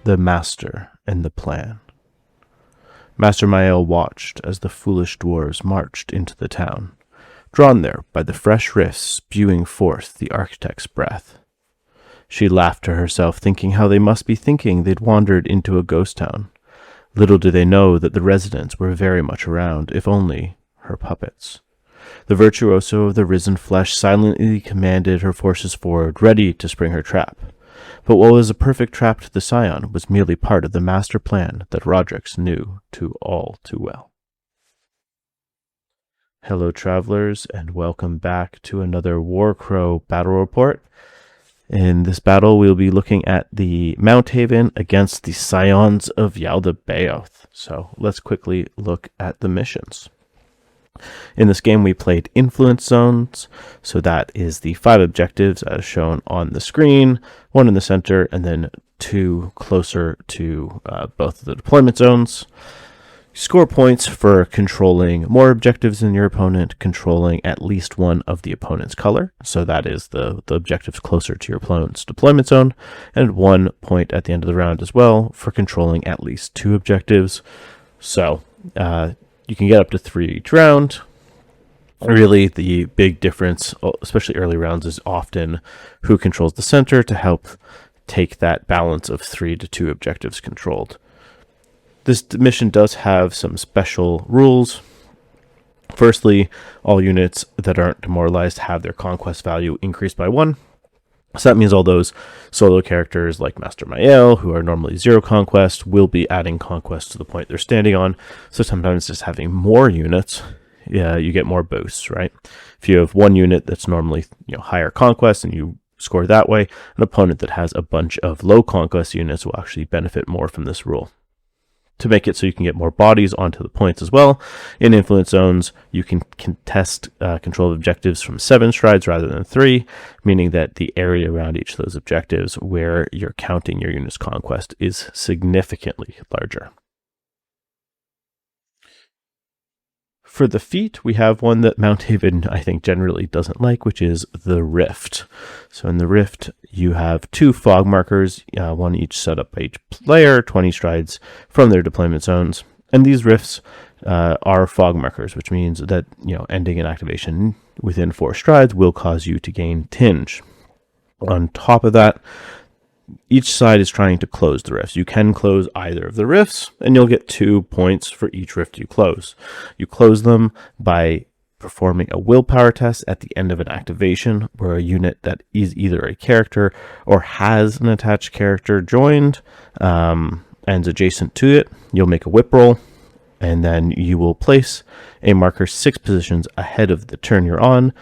The Master and the Plan. Master Mael watched as the foolish dwarves marched into the town, drawn there by the fresh rifts spewing forth the architect's breath. She laughed to herself, thinking how they must be thinking they'd wandered into a ghost town. Little did they know that the residents were very much around, if only her puppets. The virtuoso of the risen flesh silently commanded her forces forward, ready to spring her trap. But what was a perfect trap to the Scion was merely part of the master plan that Rodrix knew all too well. Hello, travelers, and welcome back to another Warcrow Battle Report. In this battle, we'll be looking at the Mounthaven against the Scions of Yaldabaoth. So let's quickly look at the missions. In this game, we played influence zones, so that is the 5 objectives as shown on the screen, 1 in the center, and then 2 closer to both of the deployment zones. Score points for controlling more objectives than your opponent, controlling at least one of the opponent's color, so that is the objectives closer to your opponent's deployment zone, and 1 point at the end of the round as well for controlling at least 2 objectives. So you can get up to 3 each round. Really, the big difference, especially early rounds, is often who controls the center to help take that balance of 3 to 2 objectives controlled. This mission does have some special rules. Firstly, all units that aren't demoralized have their conquest value increased by 1. So that means all those solo characters like Master Mael, who are normally 0 conquest, will be adding conquest to the point they're standing on. So sometimes just having more units, you get more boosts, right? If you have 1 unit that's normally higher conquest and you score that way, an opponent that has a bunch of low conquest units will actually benefit more from this rule. To make it so you can get more bodies onto the points as well, in influence zones, you can contest control of objectives from 7 strides rather than 3, meaning that the area around each of those objectives where you're counting your unit's conquest is significantly larger. For the feat, we have one that Mounthaven, I think, generally doesn't like, which is the Rift. So in the Rift, you have 2 fog markers, 1 each set up by each player, 20 strides from their deployment zones. And these rifts are fog markers, which means that ending an activation within 4 strides will cause you to gain tinge. On top of that, each side is trying to close the rifts. You can close either of the rifts, and you'll get 2 points for each rift you close. You close them by performing a willpower test at the end of an activation, where a unit that is either a character or has an attached character joined and adjacent to it. You'll make a whip roll, and then you will place a marker 6 positions ahead of the turn you're on,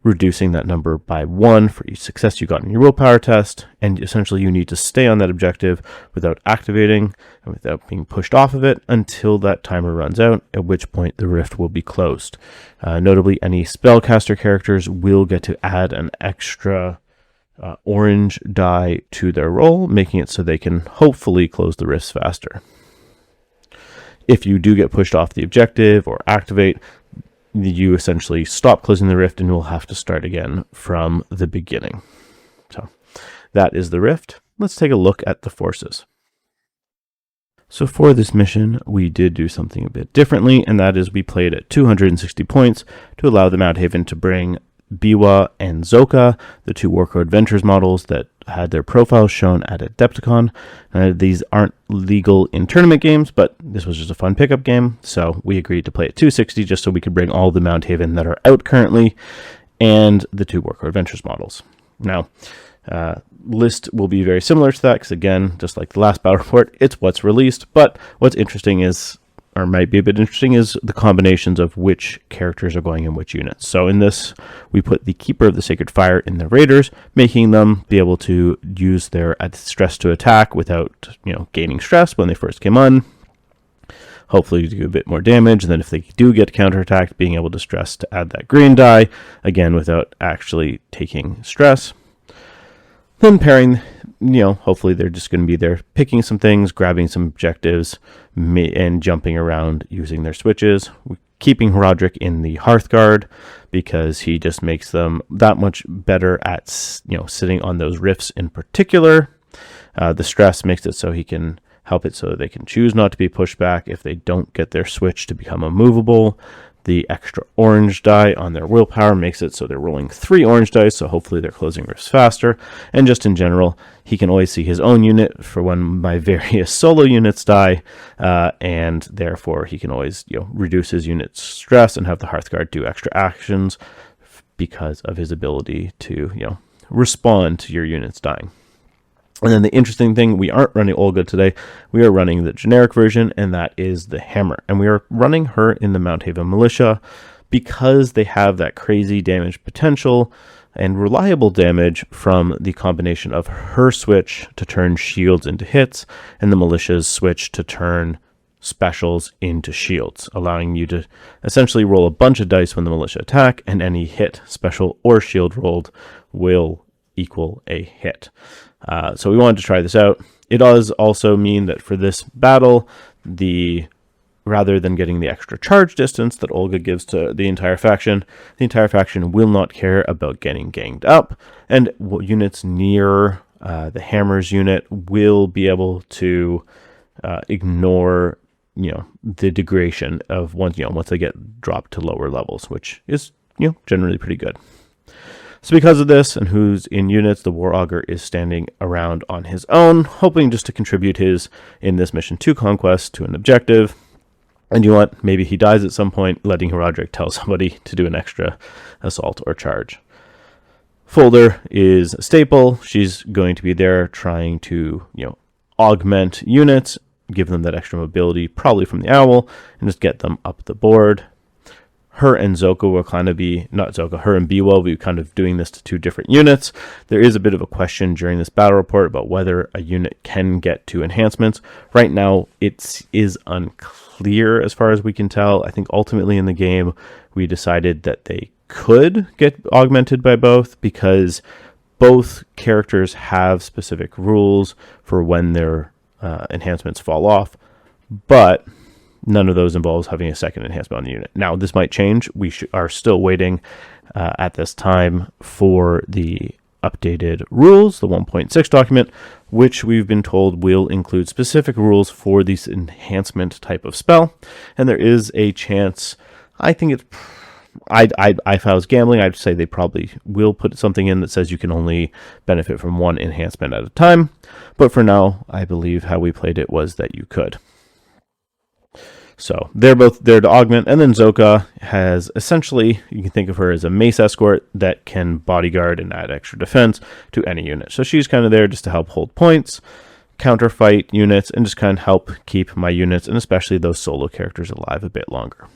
reducing that number by 1 for each success you got in your willpower test, and essentially you need to stay on that objective without activating and without being pushed off of it until that timer runs out, at which point the rift will be closed. Notably, any spellcaster characters will get to add an extra orange die to their roll, making it so they can hopefully close the rifts faster. If you do get pushed off the objective or activate, you essentially stop closing the rift and will have to start again from the beginning. So that is the rift. Let's take a look at the forces. So for this mission, we did do something a bit differently, and that is we played at 260 points to allow the Mounthaven to bring Biwa and Zoka, the 2 Warcrow Adventures models that had their profiles shown at Adepticon. These aren't legal in tournament games, but this was just a fun pickup game, so we agreed to play at 260 just so we could bring all the Mounthaven that are out currently and the 2 Warcrow Adventures models. Now, list will be very similar to that because, again, just like the last battle report, it's what's released, but what's interesting is, or might be a bit interesting, is the combinations of which characters are going in which units. So in this, we put the Keeper of the Sacred Fire in the Raiders, making them be able to use their stress to attack without, gaining stress when they first came on. Hopefully do a bit more damage, and then if they do get counterattacked, being able to stress to add that green die, again without actually taking stress. Then pairing, hopefully they're just going to be there picking some things, grabbing some objectives, and jumping around using their switches. Keeping Roderick in the Hearthguard because he just makes them that much better at, sitting on those rifts in particular. The stress makes it so he can help it so they can choose not to be pushed back if they don't get their switch to become immovable. The extra orange die on their willpower makes it so they're rolling 3 orange dice, so hopefully they're closing rifts faster. And just in general, he can always see his own unit for when my various solo units die, and therefore he can always reduce his unit's stress and have the Hearthguard do extra actions because of his ability to respond to your units dying. And then the interesting thing, we aren't running Olga today. We are running the generic version, and that is the Hammer. And we are running her in the Mounthaven Militia because they have that crazy damage potential and reliable damage from the combination of her switch to turn shields into hits and the Militia's switch to turn specials into shields, allowing you to essentially roll a bunch of dice when the Militia attack, and any hit, special, or shield rolled will equal a hit. So we wanted to try this out. It does also mean that for this battle, rather than getting the extra charge distance that Olga gives to the entire faction will not care about getting ganged up, and units near the Hammer's unit will be able to ignore the degradation of once they get dropped to lower levels, which is generally pretty good. So because of this and who's in units, the War Augur is standing around on his own, hoping just to contribute in this mission to Conquest to an objective. And maybe he dies at some point, letting Roderick tell somebody to do an extra assault or charge. Folder is a staple. She's going to be there trying to, augment units, give them that extra mobility, probably from the Owl, and just get them up the board. Her and Zoka will kind of be, not Zoka, her and Biwa will be kind of doing this to 2 different units. There is a bit of a question during this battle report about whether a unit can get 2 enhancements. Right now, it is unclear as far as we can tell. I think ultimately in the game, we decided that they could get augmented by both because both characters have specific rules for when their enhancements fall off, but none of those involves having a second enhancement on the unit. Now, this might change. We are still waiting at this time for the updated rules, the 1.6 document, which we've been told will include specific rules for this enhancement type of spell. And there is a chance, I think it's, if I was gambling, I'd say they probably will put something in that says you can only benefit from 1 enhancement at a time. But for now, I believe how we played it was that you could. So they're both there to augment, and then Zoka has essentially, you can think of her as a mace escort that can bodyguard and add extra defense to any unit. So she's kind of there just to help hold points, counterfight units, and just kind of help keep my units, and especially those solo characters, alive a bit longer.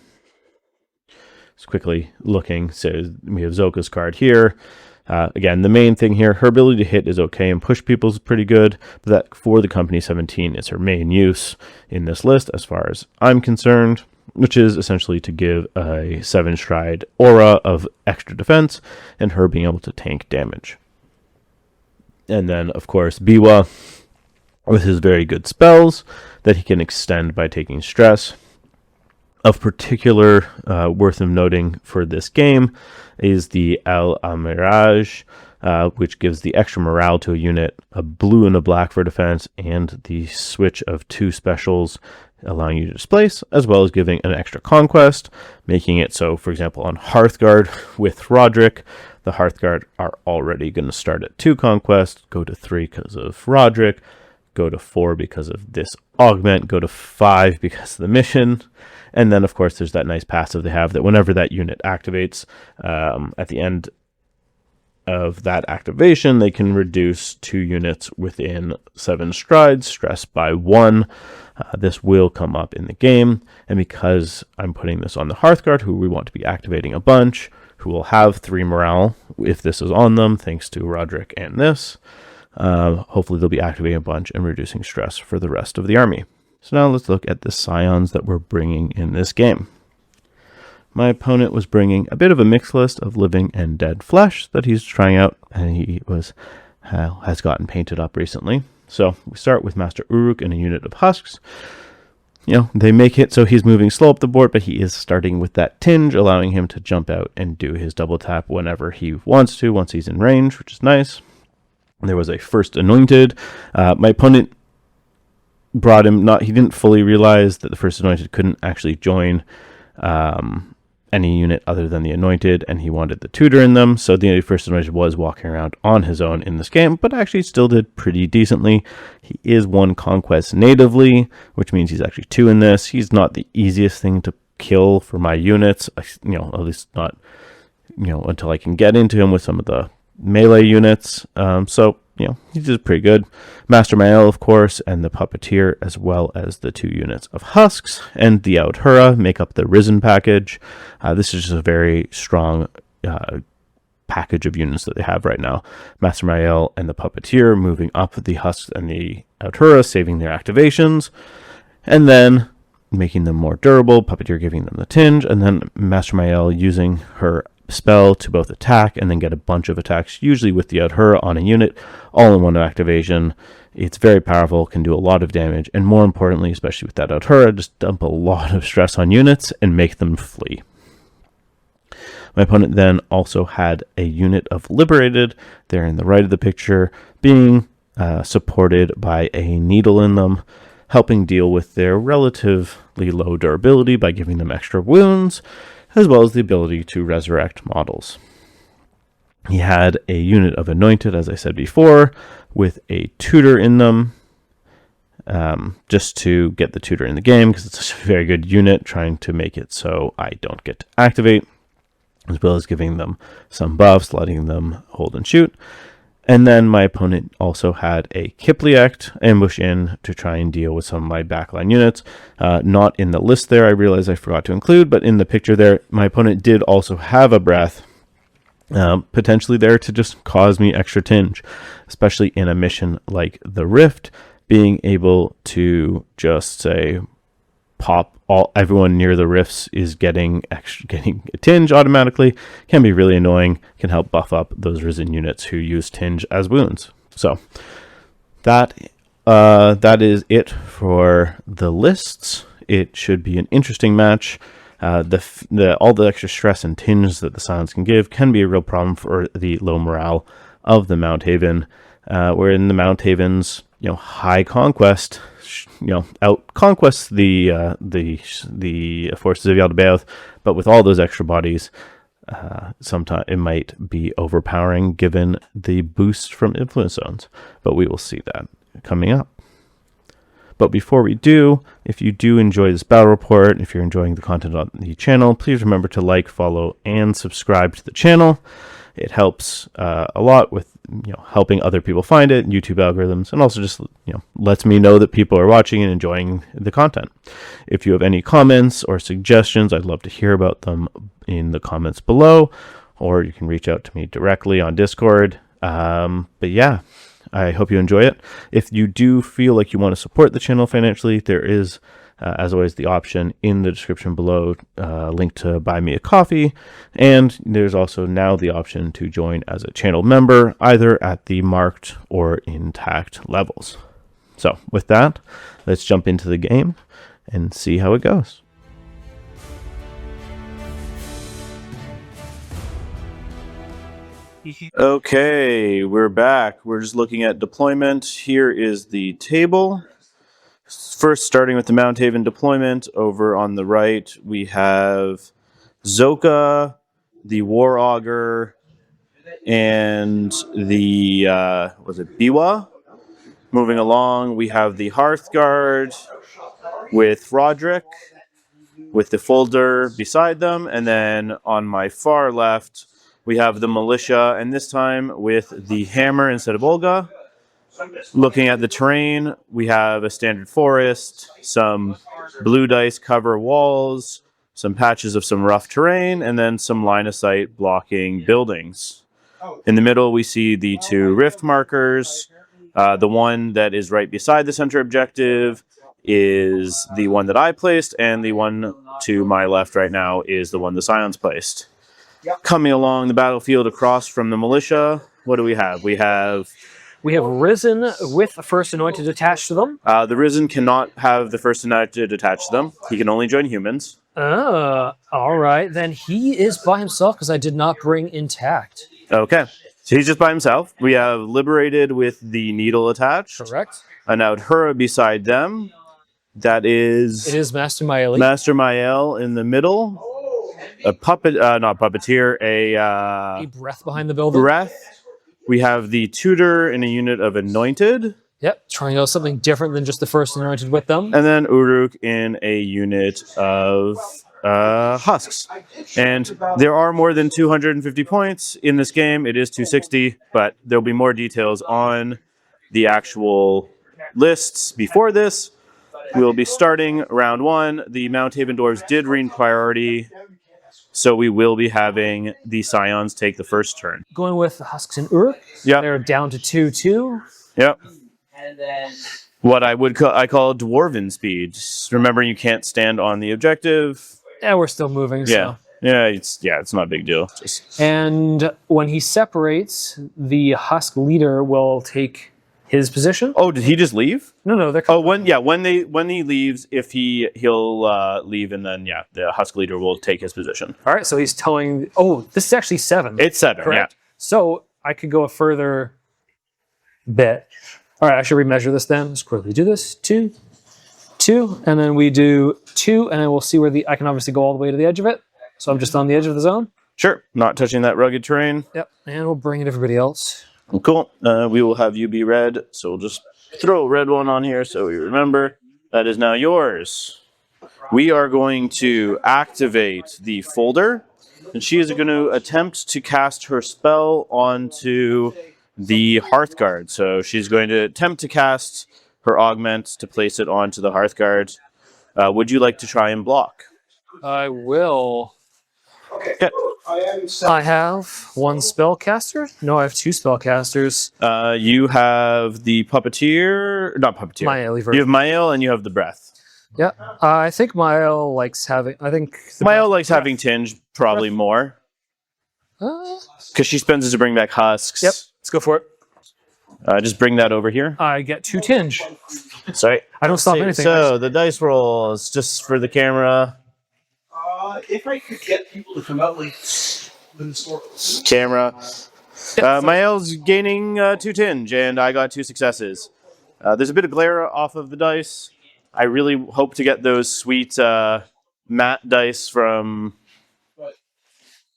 Just quickly looking, so we have Zoka's card here. Again, the main thing here, her ability to hit is okay and push people is pretty good, but that for the Company 17 is her main use in this list as far as I'm concerned, which is essentially to give a 7-stride aura of extra defense and her being able to tank damage. And then, of course, Biwa with his very good spells that he can extend by taking stress. Of particular worth of noting for this game is the El Amirage, which gives the extra morale to a unit, a blue and a black for defense, and the switch of 2 specials allowing you to displace, as well as giving an extra conquest, making it so, for example, on Hearthguard with Roderick, the Hearthguard are already going to start at 2 conquest, go to 3 because of Roderick, go to 4 because of this augment, go to 5 because of the mission. And then, of course, there's that nice passive they have that whenever that unit activates, at the end of that activation, they can reduce 2 units within 7 strides, stress by 1. This will come up in the game. And because I'm putting this on the Hearthguard, who we want to be activating a bunch, who will have 3 morale if this is on them, thanks to Roderick and this, hopefully they'll be activating a bunch and reducing stress for the rest of the army. So now let's look at the Scions that we're bringing in this game. My opponent was bringing a bit of a mixed list of living and dead flesh that he's trying out, and he has gotten painted up recently. So we start with Master Uruk and a unit of husks. They make it so he's moving slow up the board, but he is starting with that tinge, allowing him to jump out and do his double tap whenever he wants to, once he's in range, which is nice. There was a First Anointed. My opponent brought him, he didn't fully realize that the First Anointed couldn't actually join any unit other than the Anointed, and he wanted the tutor in them. So the First Anointed was walking around on his own in this game, but actually still did pretty decently. He is 1 conquest natively, which means he's actually 2 in this. He's not the easiest thing to kill for my units, at least not, until I can get into him with some of the melee units. So he's just pretty good. Master Mael, of course, and the Puppeteer, as well as the 2 units of Husks and the Outhura make up the Risen package. This is just a very strong package of units that they have right now. Master Mael and the Puppeteer moving up the Husks and the Outhura, saving their activations, and then making them more durable, Puppeteer giving them the tinge, and then Master Mael using her spell to both attack and then get a bunch of attacks, usually with the Outhura on a unit, all in one activation. It's very powerful, can do a lot of damage, and more importantly, especially with that Outhura, just dump a lot of stress on units and make them flee. My opponent then also had a unit of Liberated there in the right of the picture, being supported by a needle in them, helping deal with their relatively low durability by giving them extra wounds, as well as the ability to resurrect models. He had a unit of Anointed, as I said before, with a tutor in them, just to get the tutor in the game, because it's a very good unit, trying to make it so I don't get to activate, as well as giving them some buffs, letting them hold and shoot. And then my opponent also had a Kipliact ambush in to try and deal with some of my backline units. Not in the list there, I realize I forgot to include, but in the picture there, my opponent did also have a Breath, potentially there to just cause me extra tinge, especially in a mission like the Rift, being able to just say, pop everyone near the rifts is getting a tinge automatically, can be really annoying, can help buff up those risen units who use tinge as wounds. So that is it for the lists. It should be an interesting match. All the extra stress and tinge that the silence can give can be a real problem for the low morale of the Mounthaven. Where in the Mounthaven's high conquest, out conquests the forces of Yaldabaoth, but with all those extra bodies, sometimes it might be overpowering given the boost from influence zones. But we will see that coming up. But before we do, if you do enjoy this battle report, if you're enjoying the content on the channel, please remember to like, follow, and subscribe to the channel. It helps a lot with helping other people find it, YouTube algorithms, and also just lets me know that people are watching and enjoying the content. If you have any comments or suggestions, I'd love to hear about them in the comments below, or you can reach out to me directly on Discord. But yeah, I hope you enjoy it. If you do feel like you want to support the channel financially, there is as always, the option in the description below, link to buy me a coffee. And there's also now the option to join as a channel member, either at the marked or intact levels. So with that, let's jump into the game and see how it goes. Okay, we're back. We're just looking at deployment. Here is the table. First, starting with the Mounthaven deployment, over on the right, we have Zoka, the War Augur, and the, Biwa. Moving along, we have the Hearthguard with Roderick, with the Folder beside them, and then on my far left, we have the Militia, and this time with the Hammer instead of Olga. Looking at the terrain, we have a standard forest, some blue dice cover walls, some patches of some rough terrain, and then some line of sight blocking buildings. In the middle, we see the two rift markers. The one that is right beside the center objective is the one that I placed, and the one to my left right now is the one the Scions placed. Coming along the battlefield across from the Militia, what do we have? We have Risen with First Anointed attached to them. The Risen cannot have the First Anointed attached to them. He can only join humans. All right. Then he is by himself because I did not bring intact. Okay. So he's just by himself. We have Liberated with the needle attached. Correct. An Outhura beside them. That is... It is Master Maeli. Master Mael in the middle. A puppet, not puppeteer, A breath behind the building. breath. We have the tutor in a unit of Anointed. Yep, trying out something different than just the first Anointed with them. And then Uruk in a unit of Husks. And there are more than 250 points in this game. It is 260, but there'll be more details on the actual lists before this. We'll be starting round 1. The Mounthaven Dwarves did reign priority, so we will be having the Scions take the first turn. Going with the Husks and Uruk. Yep. They're down to 2-2. Yep. And then What I call dwarven speed. Just remember, you can't stand on the objective. Yeah, we're still moving. Yeah. So. It's not a big deal. And when he separates, the Husk leader will take his position. Oh, did he just leave? No, they're Oh, when he leaves, if he'll leave, and then the Husk leader will take his position. All right, so he's towing. Oh, this is actually 7. It's 7. Correct. So I could go a further bit. All right, I should remeasure this then. Let's quickly do this. 2, 2, and then we do 2, and then we'll see where I can obviously go all the way to the edge of it. So I'm just on the edge of the zone. Sure. Not touching that rugged terrain. Yep, and we'll bring in everybody else. Cool. We will have you be red, so we'll just throw a red one on here so we remember. That is now yours. We are going to activate the folder, and she is going to attempt to cast her spell onto the Hearthguard. So she's going to attempt to cast her augment to place it onto the Hearthguard. Would you like to try and block? I will. Okay. I have 1 spellcaster. No, I have 2 spellcasters. You have the puppeteer, not puppeteer. Mael, You have Mael and you have the breath. Yeah, I think Mael likes having. I think Mael likes having tinge probably more because she spends it to bring back husks. Yep, let's go for it. Just bring that over here. I get 2 tinge. Sorry, I don't stop anything. So the dice rolls just for the camera. if I could get people to come out like the historical Camera. Mael's gaining 2 tinge, and I got 2 successes. There's a bit of glare off of the dice. I really hope to get those sweet matte dice from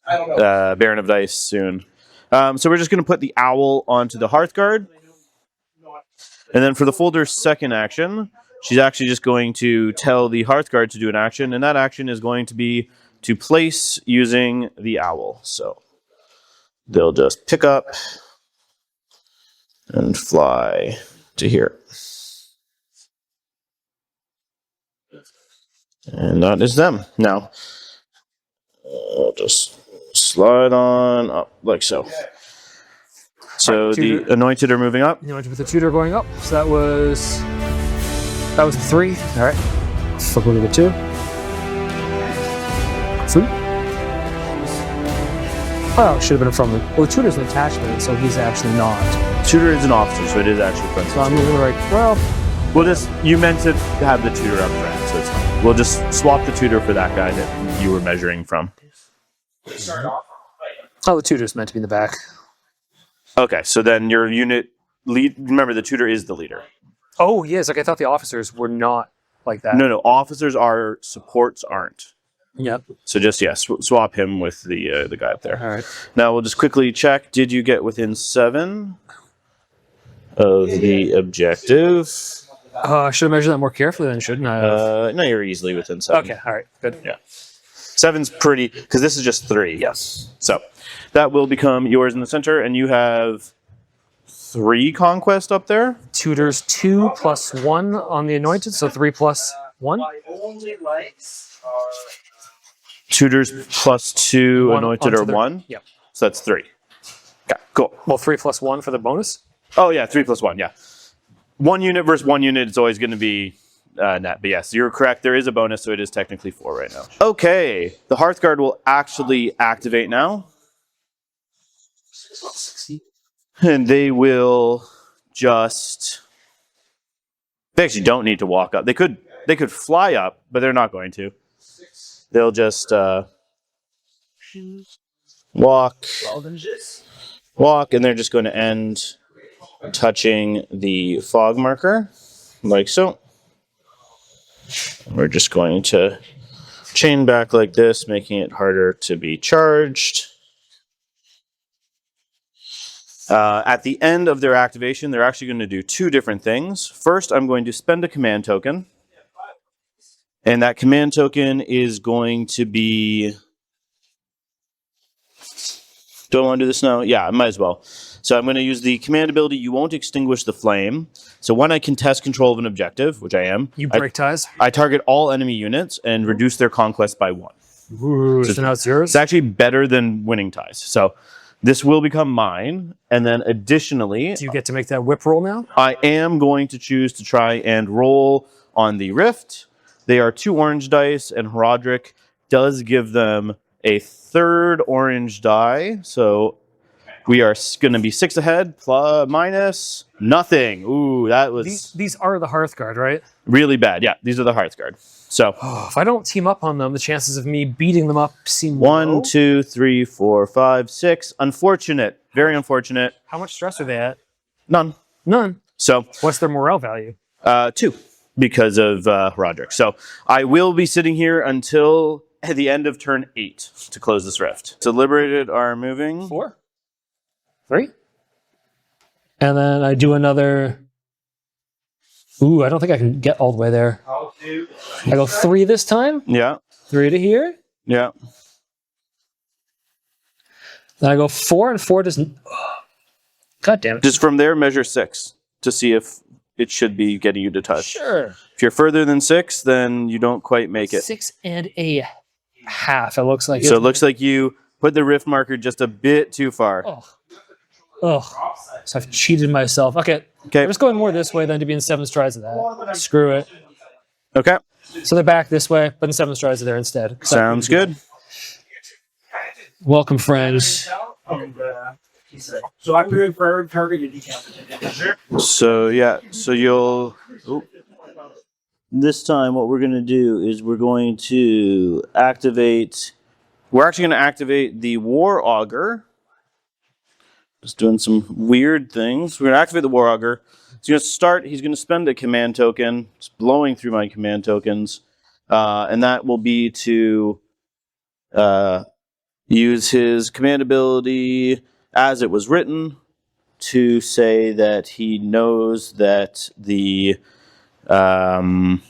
I don't know. Baron of Dice soon. So we're just going to put the owl onto the Hearthguard. And then for the folder's second action, she's actually just going to tell the Hearthguard to do an action, and that action is going to be to place using the owl. So they'll just pick up and fly to here. And that is them. Now, I'll just slide on up like so. So the Anointed are moving up. Anointed with the tutor going up. So that was 3. All right. Flip over to the 2. 3. Oh, should have been from the. Well, the tutor's an attachment, so he's actually not. Tutor is an officer, so it is actually front. So I'm moving right. Well, We'll just, you meant to have the tutor up front, so it's fine. We'll just swap the tutor for that guy that you were measuring from. oh, the tutor's meant to be in the back. Okay, so then your unit lead, remember the tutor is the leader. Oh, yes. Like I thought the officers were not like that. No, officers are, supports aren't. Yep. So just, swap him with the guy up there. All right. Now we'll just quickly check, did you get within 7 of the objective? I should have measured that more carefully then, shouldn't I? No, you're easily within 7. Okay, all right, good. Yeah. 7's pretty, because this is just 3. Yes. So that will become yours in the center, and you have 3 conquest up there. Tutors 2 plus 1 on the Anointed, so 3 plus 1. My only lights are Tutors plus 2 One anointed onto or the- 1. Yep. So that's 3. Okay, cool. Well, 3 plus 1 for the bonus. Oh, yeah, 3 plus 1, yeah. 1 unit versus 1 unit is always going to be net. But yes, you're correct. There is a bonus, so it is technically 4 right now. Okay, the Hearthguard will actually activate now. And they will just... They actually don't need to walk up. They could fly up, but they're not going to. They'll just walk walk, and they're just going to end touching the fog marker, like so. We're just going to chain back like this, making it harder to be charged. At the end of their activation, they're actually going to do two different things. First, I'm going to spend a command token. And that command token is going to be... Do I want to do this now? Yeah, I might as well. So I'm going to use the command ability, You Won't Extinguish the Flame. So when I contest control of an objective, which I am... You break ties? I target all enemy units and reduce their conquest by 1. Ooh, so now it's yours? It's actually better than winning ties. So this will become mine. And then additionally... Do you get to make that whip roll now? I am going to choose to try and roll on the Rift. They are 2 orange dice, and Roderick does give them a 3rd orange die. So we are going to be 6 ahead, plus, minus nothing. Ooh, that was... These are the Hearthguard, right? Really bad. Yeah, these are the Hearthguard. So if I don't team up on them, the chances of me beating them up seem 1, low. 2, 3, 4, 5, 6. Unfortunate. Very unfortunate. How much stress are they at? None. None. So What's their morale value? 2 because of Roderick. So I will be sitting here until the end of turn 8 to close this rift. So Liberated are moving. 4. 3. And then I do another... Ooh, I don't think I can get all the way there. I go 3 this time. Yeah. 3 to here. Yeah. Then I go 4, and 4 doesn't... God damn it. Just from there, measure 6 to see if it should be getting you to touch. Sure. If you're further than 6, then you don't quite make it. 6 and a half, it looks like. So it looks like you put the rift marker just a bit too far. Oh. So I've cheated myself. Okay. Okay. I'm just going more this way than to be in 7 strides of that. Screw it. Okay. So they're back this way, but in 7 strides of there instead. Sounds good. Welcome, friends. So I'm doing for targeted decapitation. So yeah, so you'll... This time what we're going to do is we're going to activate... We're actually going to activate the War Augur. Just doing some weird things. We're going to activate the War Augur. He's going to start, he's going to spend a command token. Just blowing through my command tokens. And that will be to use his command ability as it was written to say that he knows that the that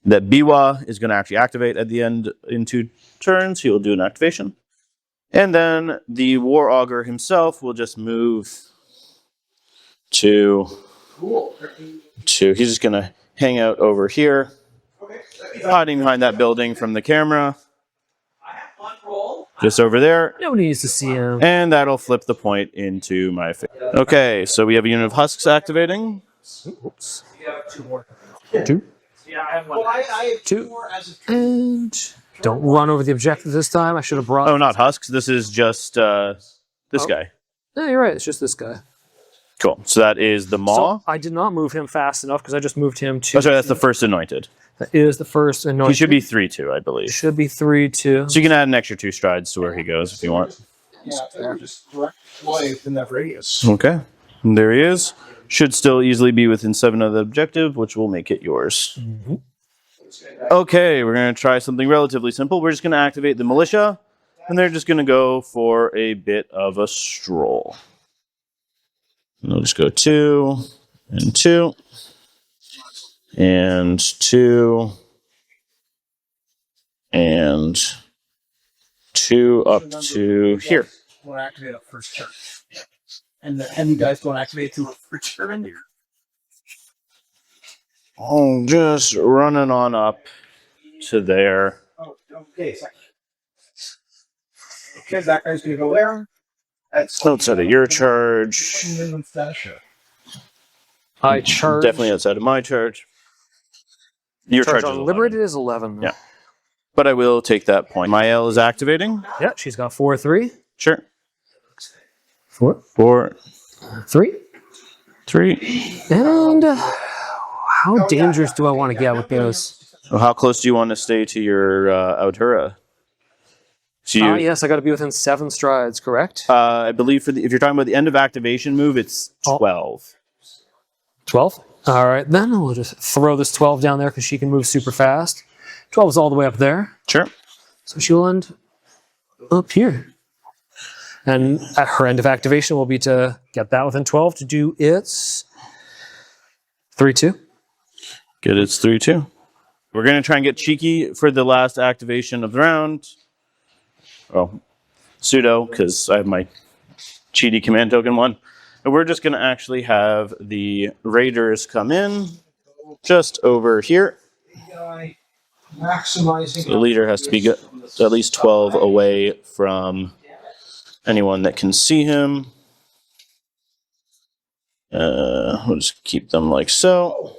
Biwa is going to actually activate at the end in 2 turns. He will do an activation. And then the War Augur himself will just move to he's just going to hang out over here, hiding behind that building from the camera. Just over there. No one needs to see him. And that'll flip the point into my face. Okay, so we have a unit of husks activating. Oops. 2. Yeah, I have 1. Well, I have 2 more as a... And don't run over the objective this time. I should have brought... Oh, not husks. This is just this guy. No, you're right. It's just this guy. Cool. So that is the Maw. So I did not move him fast enough because I just moved him to... Oh, sorry, that's the first anointed. That is the first anointed. He should be 3-2, I believe. Should be 3-2. So you can add an extra 2 strides to where he goes if you want. Yeah, just direct within that radius. Okay. And there he is. Should still easily be within 7 of the objective, which will make it yours. Mm-hmm. Okay, we're going to try something relatively simple. We're just going to activate the militia, and they're just going to go for a bit of a stroll. And they'll just go 2 and 2 and 2 and 2 up to here. Want to activate a first turn. And the heavy dice don't activate to a first turn. Oh, just running on up to there. Oh, okay. Okay, that guy's going to go there. That's Outside of your charge. I charge. Definitely outside of my charge. Your charge is on 11. Liberated is 11. Yeah. But I will take that point. Mael is activating. Yeah, she's got 4-3. Sure. 4. 4. 3. 3. And how dangerous do I want to get with those? Well, how close do you want to stay to your Autura? So you, Yes, I got to be within 7 strides, correct? I believe if you're talking about the end of activation move, it's 12. 12? All right, then we'll just throw this 12 down there because she can move super fast. 12 is all the way up there. Sure. So she'll end up here. And at her end of activation will be to get that within 12 to do its 3-2. Good, it's 3-2. We're going to try and get cheeky for the last activation of the round. Oh, pseudo, because I have my cheaty command token one. And we're just going to actually have the raiders come in just over here. So the leader has to be at least 12 away from anyone that can see him. We'll just keep them like so.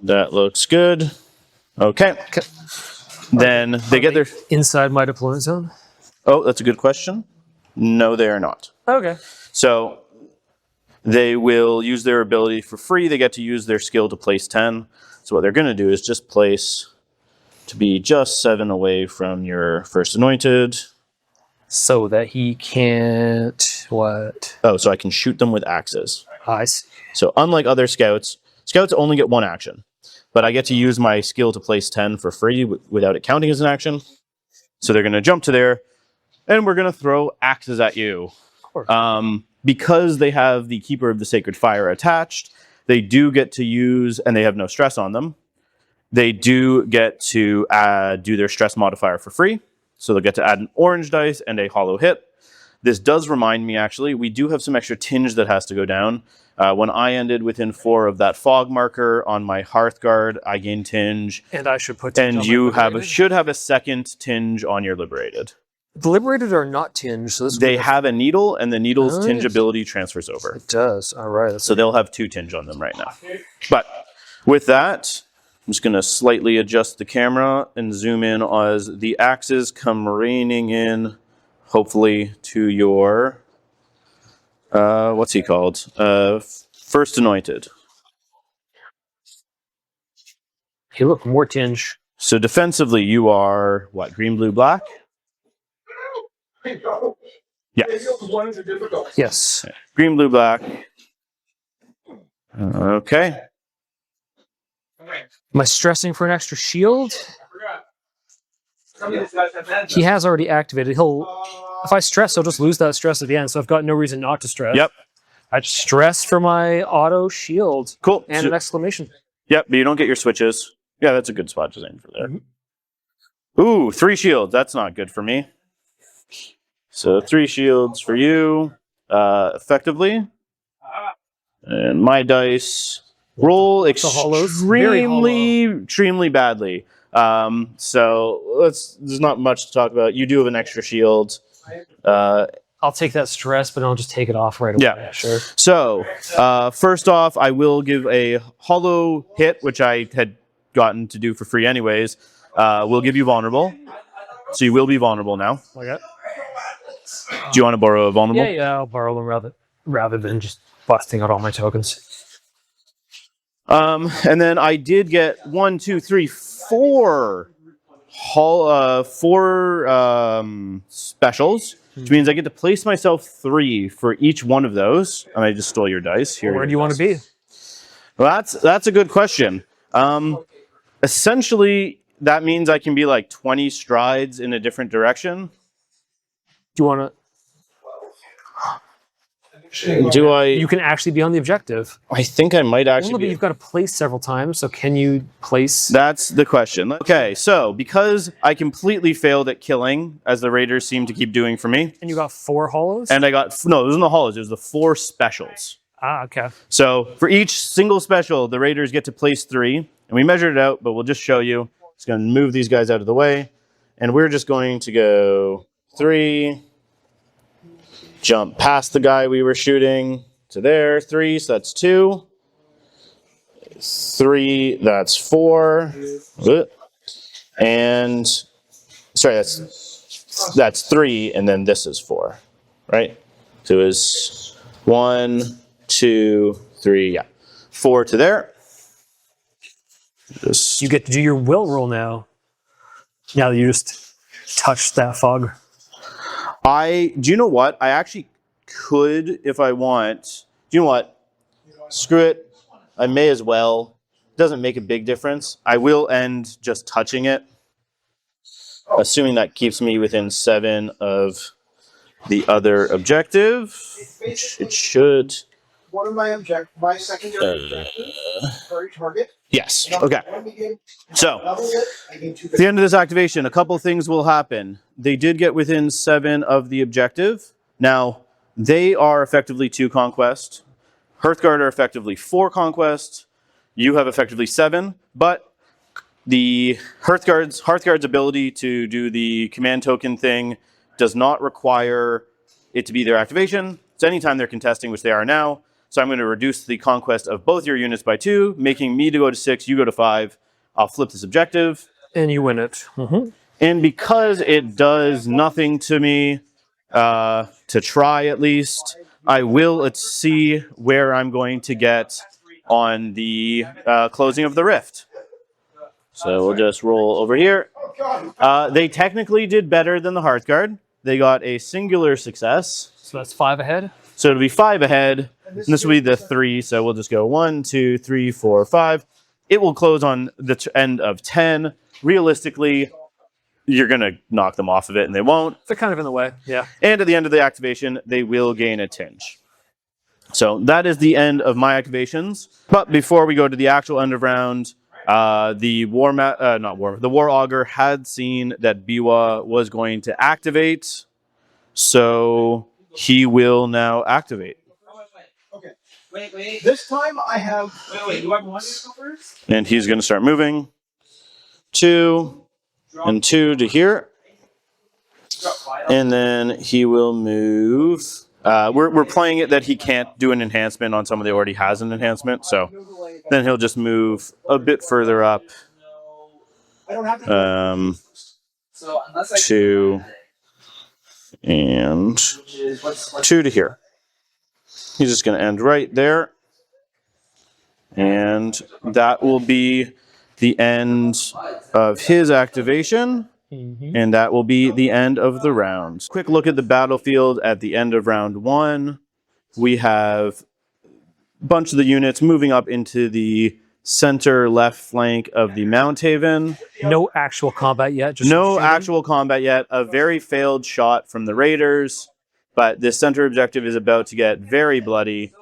That looks good. Okay. Then they get their... Inside my deployment zone? Oh, that's a good question. No, they are not. Okay. So they will use their ability for free. They get to use their skill to place 10. So what they're going to do is just place to be just 7 away from your first anointed. So that he can't... What? Oh, so I can shoot them with axes. I see. So unlike other scouts, scouts only get 1 action. But I get to use my skill to place 10 for free without it counting as an action. So they're going to jump to there, and we're going to throw axes at you. Of course. Because they have the Keeper of the Sacred Fire attached, they do get to use, and they have no stress on them, they do get to do their stress modifier for free. So they'll get to add an orange dice and a hollow hit. This does remind me, actually, we do have some extra tinge that has to go down. When I ended within 4 of that fog marker on my Hearthguard, I gained tinge. And I should put tinge And on you my Liberated? should have a second tinge on your Liberated. The Liberated are not tinged, so this They have a needle, and the needle's tinge Nice. ability transfers over. It does. All right. So they'll have 2 tinge on them right now. But with that, I'm just going to slightly adjust the camera and zoom in as the axes come raining in, hopefully, to your... what's he called? First Anointed. Hey, look, more tinge. So defensively, you are, what, green, blue, black? Yeah. Yes. Green, blue, black. Okay. Am I stressing for an extra shield? He has already activated. If I stress, he'll just lose that stress at the end, so I've got no reason not to stress. Yep. I just stress for my auto shield. Cool. And So- an exclamation. Yep, but you don't get your switches. Yeah, that's a good spot to aim for there. Ooh, 3 shields. That's not good for me. So 3 shields for you, effectively. And my dice roll hollows? Very extremely badly. So there's not much to talk about. You do have an extra shield. I'll take that stress, but I'll just take it off right away. Yeah. Sure. So, first off, I will give a hollow hit, which I had gotten to do for free anyways. We'll give you vulnerable. So you will be vulnerable now. Okay. Do you want to borrow a vulnerable? Yeah, I'll borrow them rather than just busting out all my tokens. And then I did get 4 specials, which means I get to place myself 3 for each one of those. And I just stole your dice. Here. Where do you want to be? Well, that's a good question. Essentially, that means I can be like 20 strides in a different direction. Do you want to? Do I? You can actually be on the objective. I think I might actually But be. you've got to place several times, so can you place? That's the question. Okay, so because I completely failed at killing, as the raiders seem to keep doing for me, And you got 4 hollows? and I got no, it wasn't the hollows. It was the 4 specials. Okay. So for each single special, the raiders get to place 3, and we measured it out. But we'll just show you. It's going to move these guys out of the way, and we're just going to go 3. Jump past the guy we were shooting to there, 3, so that's 2. 3, that's 4. And sorry, that's 3, and then this is 4, right? So it was 1, 2, 3, yeah. 4 to there. You get to do your will roll now. Now that you just touch that fog. Do you know what? I actually could if I want. Do you know what? Screw it. I may as well. Doesn't make a big difference. I will end just touching it, assuming that keeps me within 7 of the other objective. It should. One of my secondary objectives per target. Yes. Okay. So, at the end of this activation, a couple things will happen. They did get within 7 of the objective. Now, they are effectively 2 conquest. Hearthguard are effectively 4 conquest. You have effectively 7, but the Hearthguard's ability to do the command token thing does not require it to be their activation. It's anytime they're contesting, which they are now. So I'm going to reduce the conquest of both your units by 2, making me to go to 6, you go to 5. I'll flip this objective. And you win it. Mm-hmm. And because it does nothing to me, to try at least, I will see where I'm going to get on the closing of the rift. So we'll just roll over here. They technically did better than the Hearthguard. They got a singular success. So that's 5 ahead. So it'll be 5 ahead. And this will be the 3. So we'll just go 1, 2, 3, 4, 5. It will close on the end of 10. Realistically, you're going to knock them off of it, and they won't. They're kind of in the way. Yeah. And at the end of the activation, they will gain a tinge. So that is the end of my activations. But before we go to the actual end of round, the War Augur had seen that Biwa was going to activate, so he will now activate. Okay. Wait. This time I have. Wait. Do I want to go first? And he's going to start moving. 2 and 2 to here. And then he will move. We're playing it that he can't do an enhancement on someone that already has an enhancement, so then he'll just move a bit further up. 2 and 2 to here. He's just going to end right there. And that will be the end of his activation. Mm-hmm. And that will be the end of the round. Quick look at the battlefield at the end of round 1. We have a bunch of the units moving up into the center left flank of the Mounthaven. No actual combat yet. Just no actual combat yet. A very failed shot from the Raiders. But this center objective is about to get very bloody.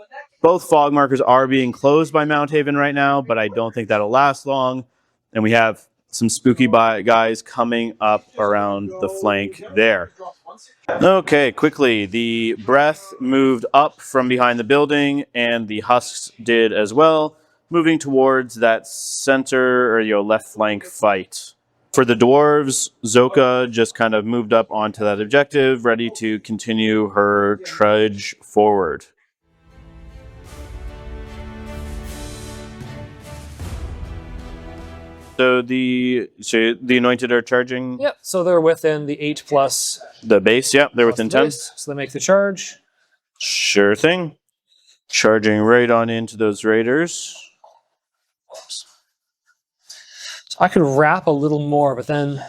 Both fog markers are being closed by Mounthaven right now, but I don't think that'll last long. And we have some spooky guys coming up around the flank there. Okay, quickly. The Breath moved up from behind the building, and the Husks did as well, moving towards that center or left flank fight. For the Dwarves, Zoka just kind of moved up onto that objective, ready to continue her trudge forward. So the Anointed are charging? Yep, so they're within the 8 plus. The base, yep, they're within 10. So they make the charge. Sure thing. Charging right on into those Raiders. So I could wrap a little more, but then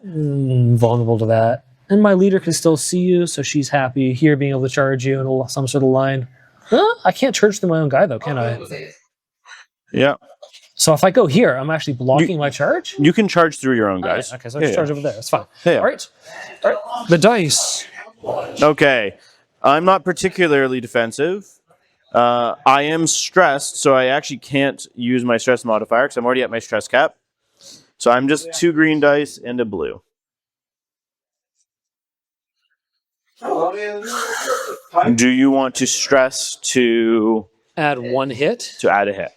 vulnerable to that. And my leader can still see you, so she's happy here being able to charge you in some sort of line. Huh? I can't charge through my own guy, though, can I? Yeah. So if I go here, I'm actually blocking my charge? You can charge through your own guys. Okay, so I just charge over there. That's fine. Yeah. All right. The dice. Okay. I'm not particularly defensive. I am stressed, so I actually can't use my stress modifier because I'm already at my stress cap. So I'm just 2 green dice and a blue. Do you want to stress to add 1 hit? To add a hit.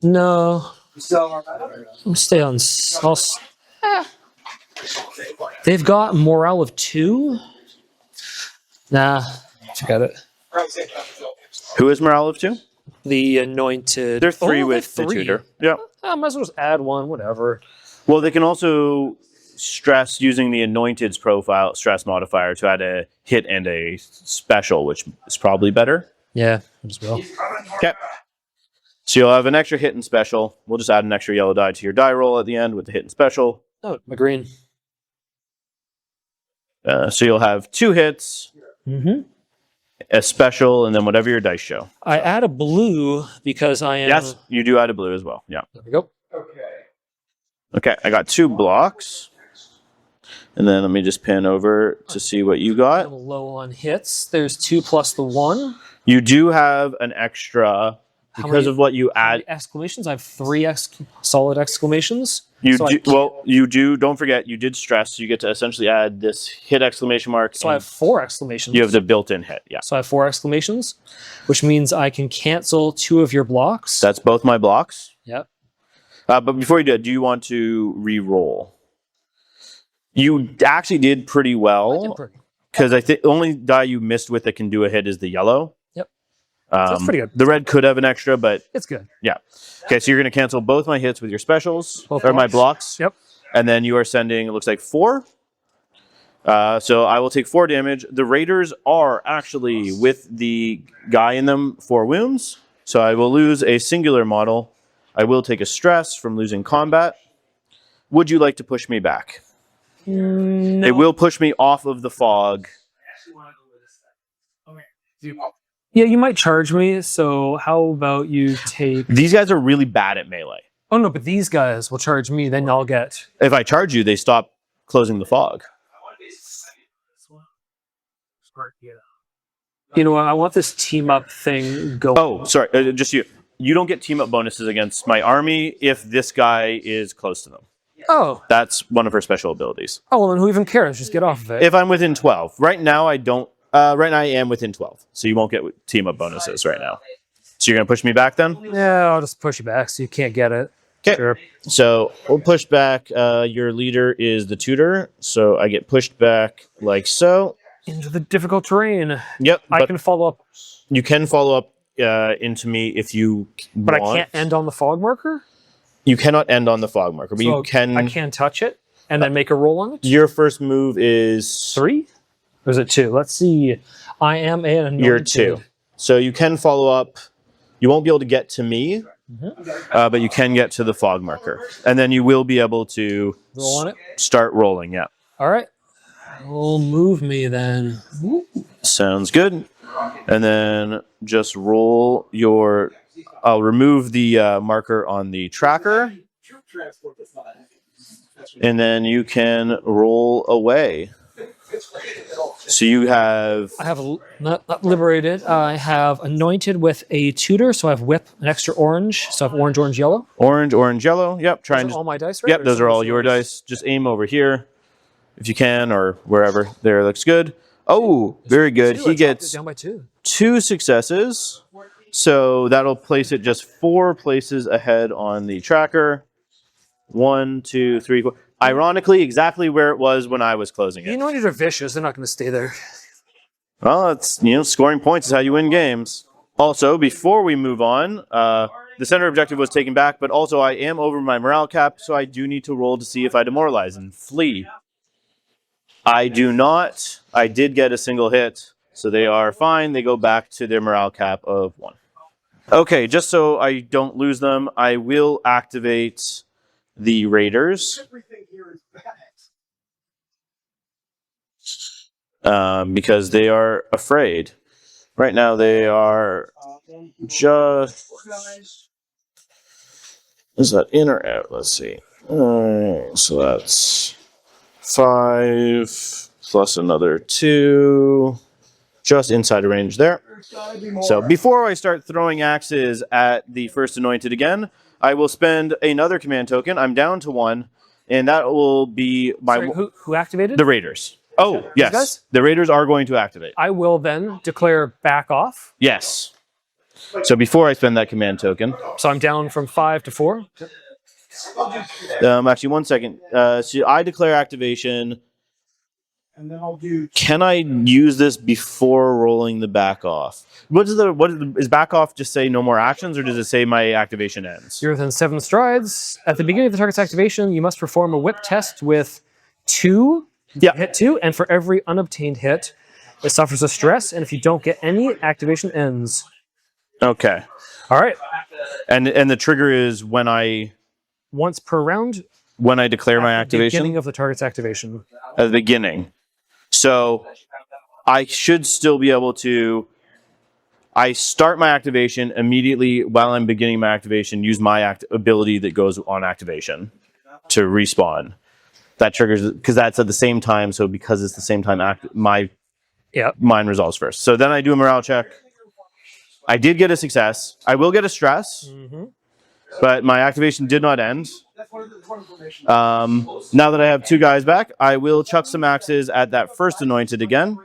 No. I'll stay on. They've got morale of 2. Nah, forget it. Who is morale of 2? The Anointed. They're 3 with the tutor. Yeah. I might as well just add 1, whatever. Well, they can also stress using the Anointed's profile stress modifier to add a hit and a special, which is probably better. Yeah, as well. Okay. So you'll have an extra hit and special. We'll just add an extra yellow die to your die roll at the end with the hit and special. Oh, my green. So you'll have 2 hits, Mm-hmm. a special, and then whatever your dice show. I add a blue because I am. Yes, you do add a blue as well. Yeah. There we go. Okay. Okay, I got 2 blocks. And then let me just pan over to see what you got. I'm low on hits. There's 2 plus the 1. You do have an extra because of what you add. Exclamations. I have 3 solid exclamations. You So do, well, you do. Don't forget, you did stress. So you get to essentially add this hit exclamation mark. So I have 4 exclamations. You have the built-in hit. Yeah, So I have 4 exclamations, which means I can cancel 2 of your blocks. that's both my blocks. Yep. But before you do you want to re-roll? You actually did pretty well because I think the only die you missed with that can do a hit is the yellow. Yep. That's pretty good. The red could have an extra, but It's good. yeah. Okay, so you're going to cancel both my hits with your specials, Both or my blocks. blocks. Yep. And then you are sending, it looks like 4. So I will take 4 damage. The Raiders are actually with the guy in them 4 wounds. So I will lose a singular model. I will take a stress from losing combat. Would you like to push me back? No. It will push me off of the fog. Yeah, you might charge me. So how about you take? These guys are really bad at melee. Oh no, but these guys will charge me. Then I'll get. If I charge you, they stop closing the fog. You know what? I want this team up thing going. Oh, sorry. Just you. You don't get team up bonuses against my army if this guy is close to them. Oh. That's one of her special abilities. Oh, well, then who even cares? Just get off of it. If I'm within 12. Right now, I don't. Right now, I am within 12. So you won't get team up bonuses right now. So you're going to push me back then? Yeah, I'll just push you back so you can't get it. Okay. Sure. So we'll push back. Your leader is the tutor. So I get pushed back like so. Into the difficult terrain. Yep. I can follow up. You can follow up into me if you But want. I can't end on the fog marker? You cannot end on the fog marker, but So you can. I can touch it and then make a roll on it? Your first move is 3? Or is it 2? Let's see. I am an anointed. You're 2. So you can follow up. You won't be able to get to me, but you can get to the fog marker. And then you will be able to Roll on it? start rolling, yeah. All right. Well, move me then. Sounds good. And then just roll your... I'll remove the marker on the tracker. And then you can roll away. So you have... I have not liberated. I have anointed with a tutor, so I have whip, an extra orange. So I have orange, orange, yellow. Orange, orange, yellow. Yep. Those are all my dice, right? Yep, Or those some are all of your yours? dice. Just aim over here if you can, or wherever. There, looks good. Oh, very good. 2. I He dropped it gets down by 2. 2 successes. So that'll place it just 4 places ahead on the tracker. 1, 2, 3, 4. Ironically, exactly where it was when I was closing The it. anointed are vicious. They're not going to stay there. Well, it's, scoring points is how you win games. Also, before we move on, the center objective was taken back, but also I am over my morale cap, so I do need to roll to see if I demoralize and flee. I do not. I did get a single hit, so they are fine. They go back to their morale cap of 1. Okay, just so I don't lose them, I will activate the Raiders. Because they are afraid. Right now they are just... Is that in or out? Let's see. Alright, so that's 5 plus another 2. Just inside of range there. So before I start throwing axes at the first anointed again, I will spend another command token. I'm down to 1, and that will be my... Sorry, who activated? The Raiders. Oh, yes. guys? The Raiders are going to activate. I will then declare back off. Yes. So before I spend that command token... So I'm down from 5 to 4. Actually, 1 second. So I declare activation. And then I'll do... Can I use this before rolling the back off? Is back off just say no more actions, or does it say my activation ends? You're within 7 strides. At the beginning of the target's activation, you must perform a whip test with 2. Yeah. Hit 2, and for every unobtained hit, it suffers a stress, and if you don't get any, activation ends. Okay. All right. And the trigger is when I... Once per round, when I declare my activation? Beginning of the target's activation. At the beginning. So I should still be able to... I start my activation immediately while I'm beginning my activation, use my ability that goes on activation to respawn. That triggers, because that's at the same time, so because it's the same time, mine resolves first. So then I do a morale check. I did get a success. I will get a stress, but my activation did not end. Now that I have 2 guys back, I will chuck some axes at that first anointed again.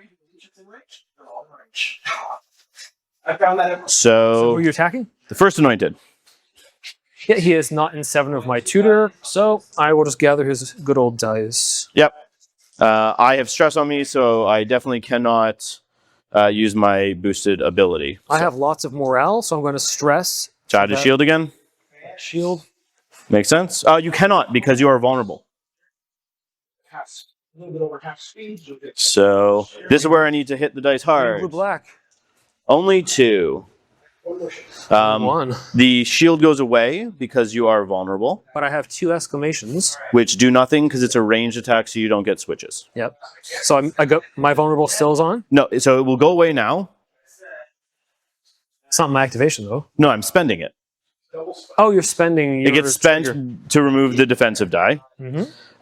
So who are you attacking? The first anointed. Yeah, he is not in 7 of my tutor, so I will just gather his good old dice. Yep. I have stress on me, so I definitely cannot use my boosted ability. I have lots of morale, so I'm going to stress. Try to shield again. Shield. Makes sense. You cannot because you are vulnerable. So this is where I need to hit the dice hard. Blue black. Only 2. 1. The shield goes away because you are vulnerable. But I have 2 exclamations. Which do nothing because it's a ranged attack, so you don't get switches. Yep. So I got my vulnerable stills on? No, so it will go away now. It's not my activation, though. No, I'm spending it. Oh, you're spending... It gets spent to remove the defensive die.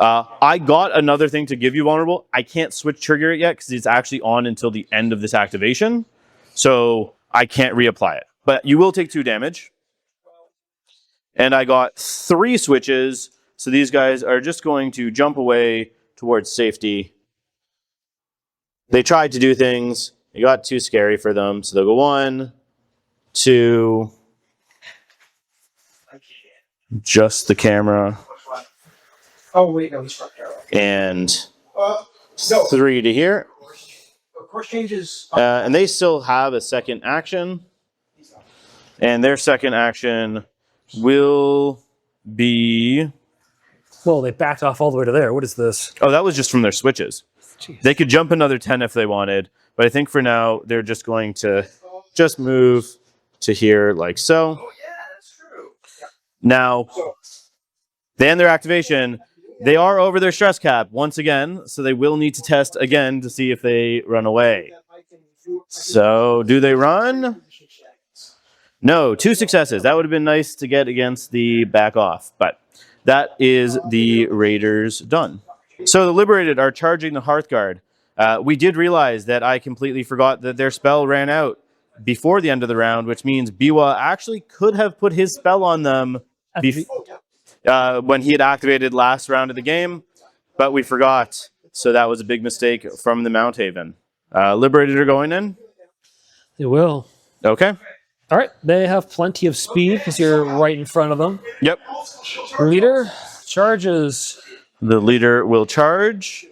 I got another thing to give you vulnerable. I can't switch trigger it yet because it's actually on until the end of this activation. So I can't reapply it. But you will take 2 damage. And I got 3 switches. So these guys are just going to jump away towards safety. They tried to do things. It got too scary for them. So they'll go 1, 2. Just the camera. Oh, wait, no, he's front arrow. And No. 3 to here. Of course, changes. And they still have a second action. And their second action will be... Well, they backed off all the way to there. What is this? Oh, that was just from their switches. Jeez. They could jump another 10 if they wanted. But I think for now, they're just going to just move to here like so. Oh, yeah, that's true. Now, they end their activation. They are over their stress cap once again, so they will need to test again to see if they run away. So, do they run? No, 2 successes. That would have been nice to get against the back off, but that is the Raiders done. So, the Liberated are charging the Hearthguard. We did realize that I completely forgot that their spell ran out before the end of the round, which means Biwa actually could have put his spell on them when he had activated last round of the game, but we forgot. So that was a big mistake from the Mounthaven. Liberated are going in? They will. Okay. All right. They have plenty of speed because you're right in front of them. Yep. Leader charges. The leader will charge.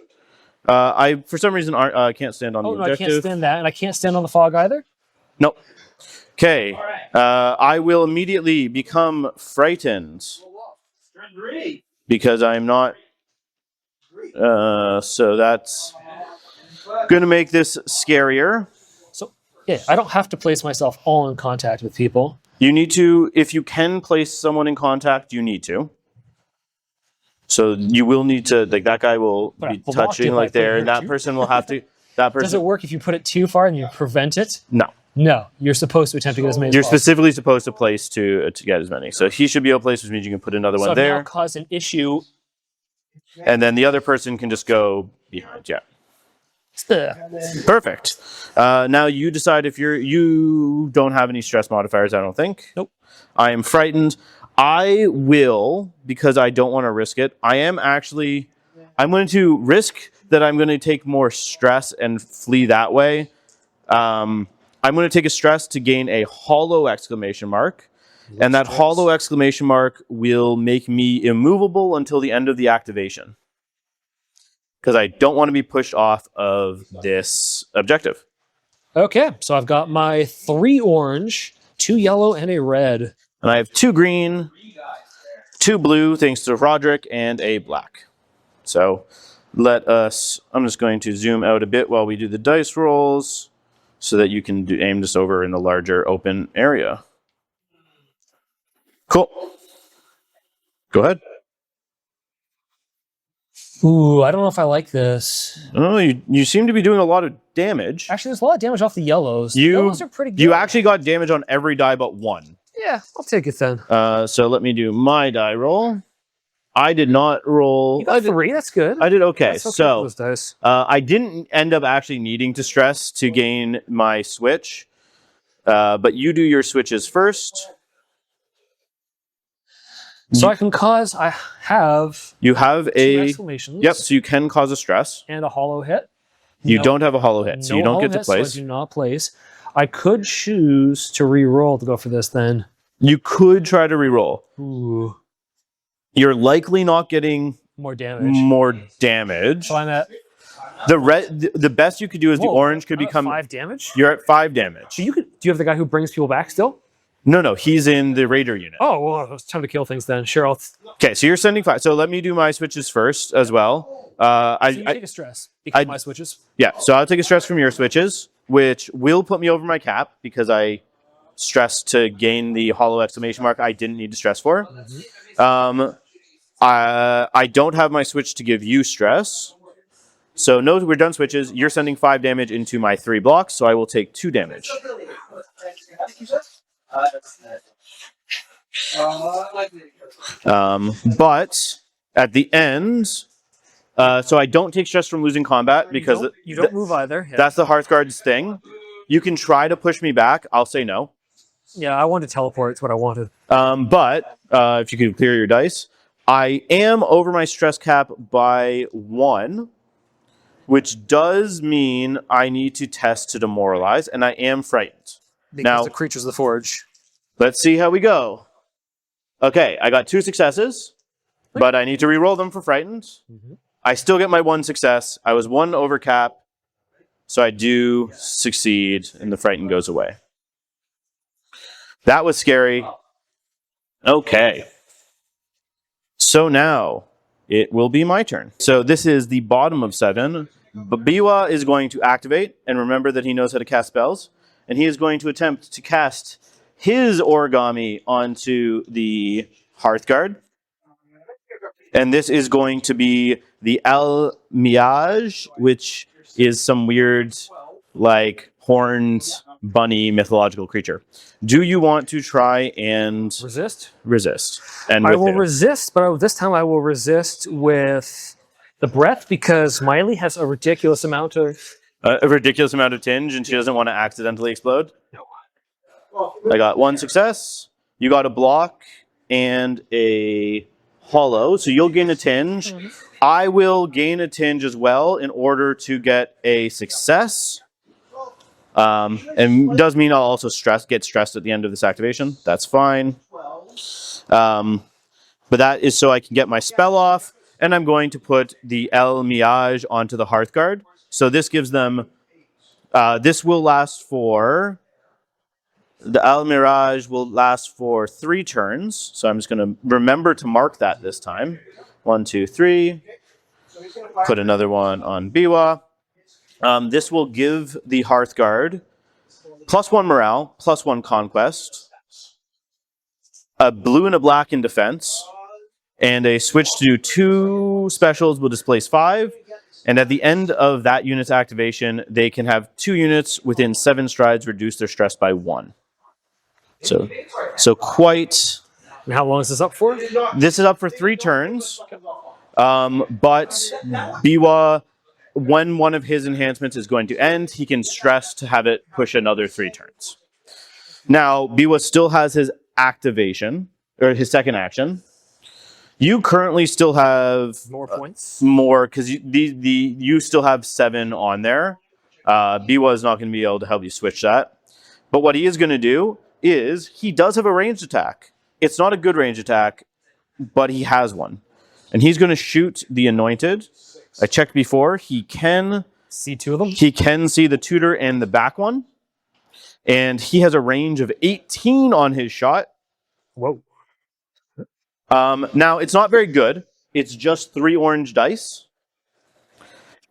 I, for some reason, can't stand on the objective. I can't stand that, and I can't stand on the fog either. Nope. Okay. I will immediately become frightened. Because I'm not... so that's going to make this scarier. So, yeah, I don't have to place myself all in contact with people. You need to, if you can place someone in contact, you need to. So you will need to, like that guy will be touching like there, and that person will have to, that person... Does it work if you put it too far and you prevent it? No. No, you're supposed to attempt to get as many You're as possible. specifically supposed to place to get as many. So he should be able to place, which means you can put another one I've there. now caused an issue. And then the other person can just go behind. Yeah. Perfect. Now you decide if you don't have any stress modifiers, I don't think. Nope. I am frightened. I will, because I don't want to risk it. I'm going to risk that I'm going to take more stress and flee that way. I'm going to take a stress to gain a hollow exclamation mark. And that hollow exclamation mark will make me immovable until the end of the activation. Because I don't want to be pushed off of this objective. Okay, so I've got my 3 orange, 2 yellow, and a red. And I have 2 green, 2 blue, thanks to Roderick, and a black. So I'm just going to zoom out a bit while we do the dice rolls so that you can aim this over in the larger open area. Cool. Go ahead. Ooh, I don't know if I like this. Oh, you seem to be doing a lot of damage. Actually, there's a lot of damage off the yellows. The You- yellows are pretty good. You actually got damage on every die but one. Yeah, I'll take it then. So let me do my die roll. I did not roll. You got 3, that's good. I did okay. That's okay So for those dice. I didn't end up actually needing to stress to gain my switch. But you do your switches first. So I can cause, I have You have 2 a... exclamations. Yep, so you can cause a stress. And a hollow hit. You No- don't have a hollow hit, so no you don't hollow get to hit, so place. I do not place. I could choose to re-roll to go for this then. You could try to reroll. Ooh, You're likely not getting more damage. more damage. So I'm at, The best you could do is the whoa, orange could I'm at become... 5 damage? You're at 5 damage. So you could, do you have the guy who brings people back still? No, he's in the Raider unit. Oh, well, it's time to kill things then. Sure, I'll... So Okay, so you're sending 5. So let me do my switches first as well. you take a stress because of my switches. Yeah, so I'll take a stress from your switches, which will put me over my cap because I stressed to gain the hollow exclamation mark I didn't need to stress for. I don't have my switch to give you stress. So no, we're done switches. You're sending 5 damage into my 3 blocks, so I will take 2 damage. But at the end, so I don't take stress from losing combat because You don't move either. Yeah. that's the Hearthguard's thing. You can try to push me back. I'll say no. Yeah, I wanted to teleport. It's what I wanted. But if you could clear your dice, I am over my stress cap by 1, which does mean I need to test to demoralize, and I am frightened. Because Now- the creatures of the forge. Let's see how we go. Okay, I got 2 successes, but I need to re-roll them for frightened. I still get my 1 success. I was 1 over cap, so I do succeed, and the frightened goes away. That was scary. Okay. So now it will be my turn. So this is the bottom of 7. Biwa is going to activate, and remember that he knows how to cast spells, and he is going to attempt to cast his origami onto the Hearthguard. And this is going to be the El Miage, which is some weird, like, horned bunny mythological creature. Do you want to try and Resist? resist? And I with will it. resist, but this time I will resist with the breath because Miley has a ridiculous amount of... A ridiculous amount of tinge, and she doesn't want to accidentally explode? I got 1 success. You got a block and a hollow, so you'll gain a tinge. I will gain a tinge as well in order to get a success. And does mean I'll also get stressed at the end of this activation. That's fine. But that is so I can get my spell off, and I'm going to put the El Miage onto the Hearthguard. So this gives them... this will last for... The El Mirage will last for 3 turns. So I'm just going to remember to mark that this time. 1, 2, 3. Put another one on Biwa. This will give the Hearthguard +1 morale, +1 conquest, a blue and a black in defense, and a switch to do 2 specials will displace 5. And at the end of that unit's activation, they can have 2 units within 7 strides reduce their stress by 1. So quite... And how long is this up for? This is up for 3 turns. But Biwa, when one of his enhancements is going to end, he can stress to have it push another 3 turns. Now, Biwa still has his activation, or his second action. You currently still have More points? more, because you still have 7 on there. Biwa is not going to be able to help you switch that. But what he is going to do is, he does have a ranged attack. It's not a good ranged attack, but he has one. And he's going to shoot the Anointed. I checked before. He can See 2 of them? He can see the tutor and the back one. And he has a range of 18 on his shot. Whoa. Now, it's not very good. It's just 3 orange dice.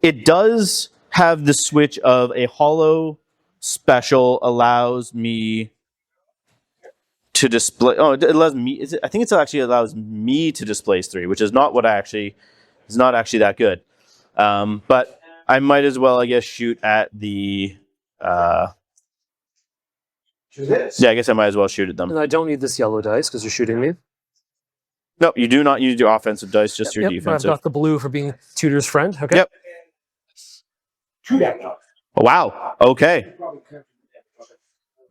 It does have the switch of a hollow special allows me to display... Oh, it allows me... I think it actually allows me to displace 3, which is not what I actually It's not actually that good. But I might as well, I guess, shoot at the... yeah, I guess I might as well shoot at them. And I don't need this yellow dice because you're shooting me. No, you do not use your offensive dice, just your But I've defensive. got the blue for being Tutor's friend. Okay. Yep. Oh, wow. Okay.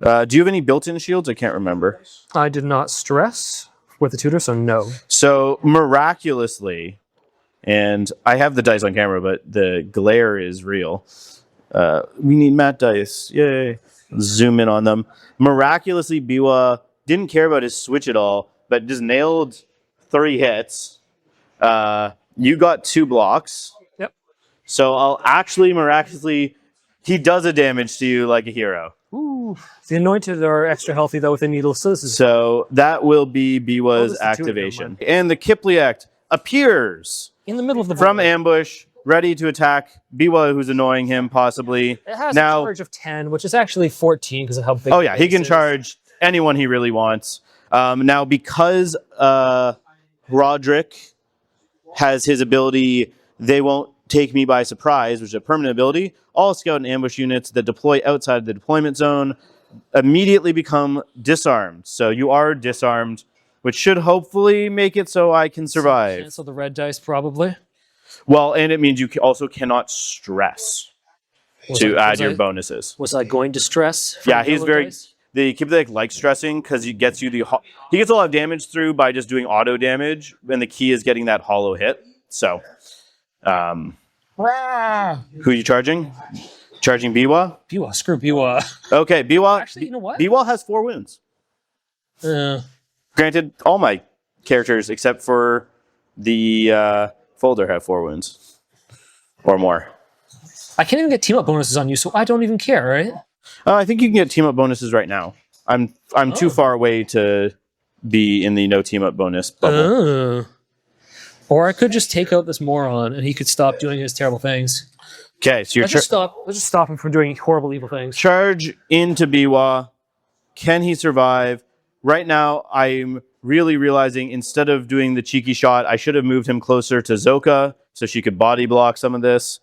Do you have any built-in shields? I can't remember. I did not stress with the Tutor, so no. So miraculously, and I have the dice on camera, but the glare is real. We need matte dice. Yay. Zoom in on them. Miraculously, Biwa didn't care about his switch at all, but just nailed 3 hits. You got 2 blocks. Yep. So I'll actually miraculously... He does a damage to you like a hero. Ooh. The Anointed are extra healthy, though, with the Needle. So that will be Biwa's activation. And the Kipliact appears in the middle of the from board. ambush, ready to attack Biwa, who's annoying him, possibly. It has now, a charge of 10, which is actually 14 because of how big oh, yeah, the he can base is. charge anyone he really wants. Now, because Roderick has his ability, They Won't Take Me by Surprise, which is a permanent ability, all scout and ambush units that deploy outside the deployment zone immediately become disarmed. So you are disarmed, which should hopefully make it so I can survive. Cancel the red dice, probably. Well, and it means you also cannot stress to add your bonuses. Was I going to stress? Yeah, he's very... The Kipliact likes stressing because he gets you the... He gets a lot of damage through by just doing auto damage, and the key is getting that hollow hit. So... who are you charging? Charging Biwa? Biwa, screw Biwa. Okay, Biwa. Actually, you know what? Biwa has 4 wounds. Granted, all my characters except for the folder have 4 wounds or more. I can't even get team up bonuses on you, so I don't even care, right? I think you can get team up bonuses right now. I'm too far away to be in the no team up bonus bubble. Or I could just take out this moron and he could stop doing his terrible things. Okay, so Let's just stop him from doing horrible, evil things. Charge into Biwa. Can he survive? Right now, I'm really realizing instead of doing the cheeky shot, I should have moved him closer to Zoka so she could body block some of this.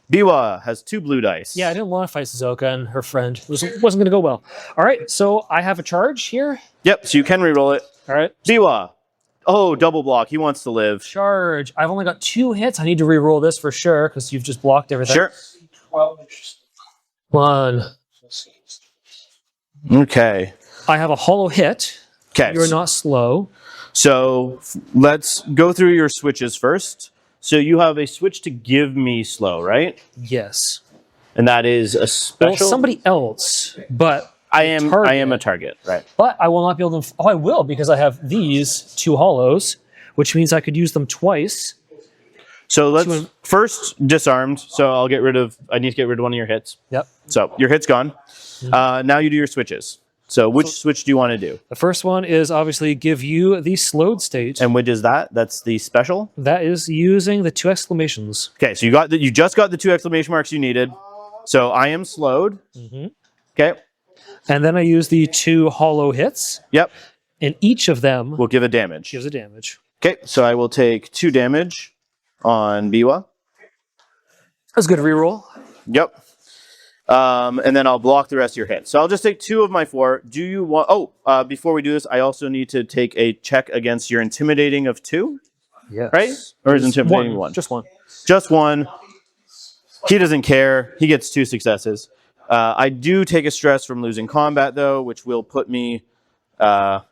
Biwa has 2 blue dice. Yeah, I didn't want to fight Zoka and her friend. It wasn't going to go well. All right, so I have a charge here. Yep, so you can reroll it. All right. Biwa. Oh, double block. He wants to live. Charge. I've only got 2 hits. I need to reroll this for sure because you've just blocked everything. Sure. 1. Okay. I have a hollow hit. Okay. You're not slow. So let's go through your switches first. So you have a switch to give me slow, right? Yes. And that is a special... Well, somebody else, but... I am a target, right? But I will not be able to... Oh, I will, because I have these 2 hollows, which means I could use them twice. So let's... First, disarmed. So I need to get rid of one of your hits. Yep. So your hit's gone. Now you do your switches. So which switch do you want to do? The first one is obviously give you the slowed state. And which is that? That's the special? That is using the 2 exclamations. Okay, so you just got the 2 exclamation marks you needed. So I am slowed. Okay. And then I use the 2 hollow hits. Yep. And each of them will give a damage. gives a damage. Okay, so I will take 2 damage on Biwa. That's a good reroll. Yep. And then I'll block the rest of your hits. So I'll just take 2 of my 4. Do you want... Oh, before we do this, I also need to take a check against your intimidating of 2. Yes. Right? Or is intimidating 1? Just 1. Just 1. He doesn't care. He gets 2 successes. I do take a stress from losing combat, though, which will put me at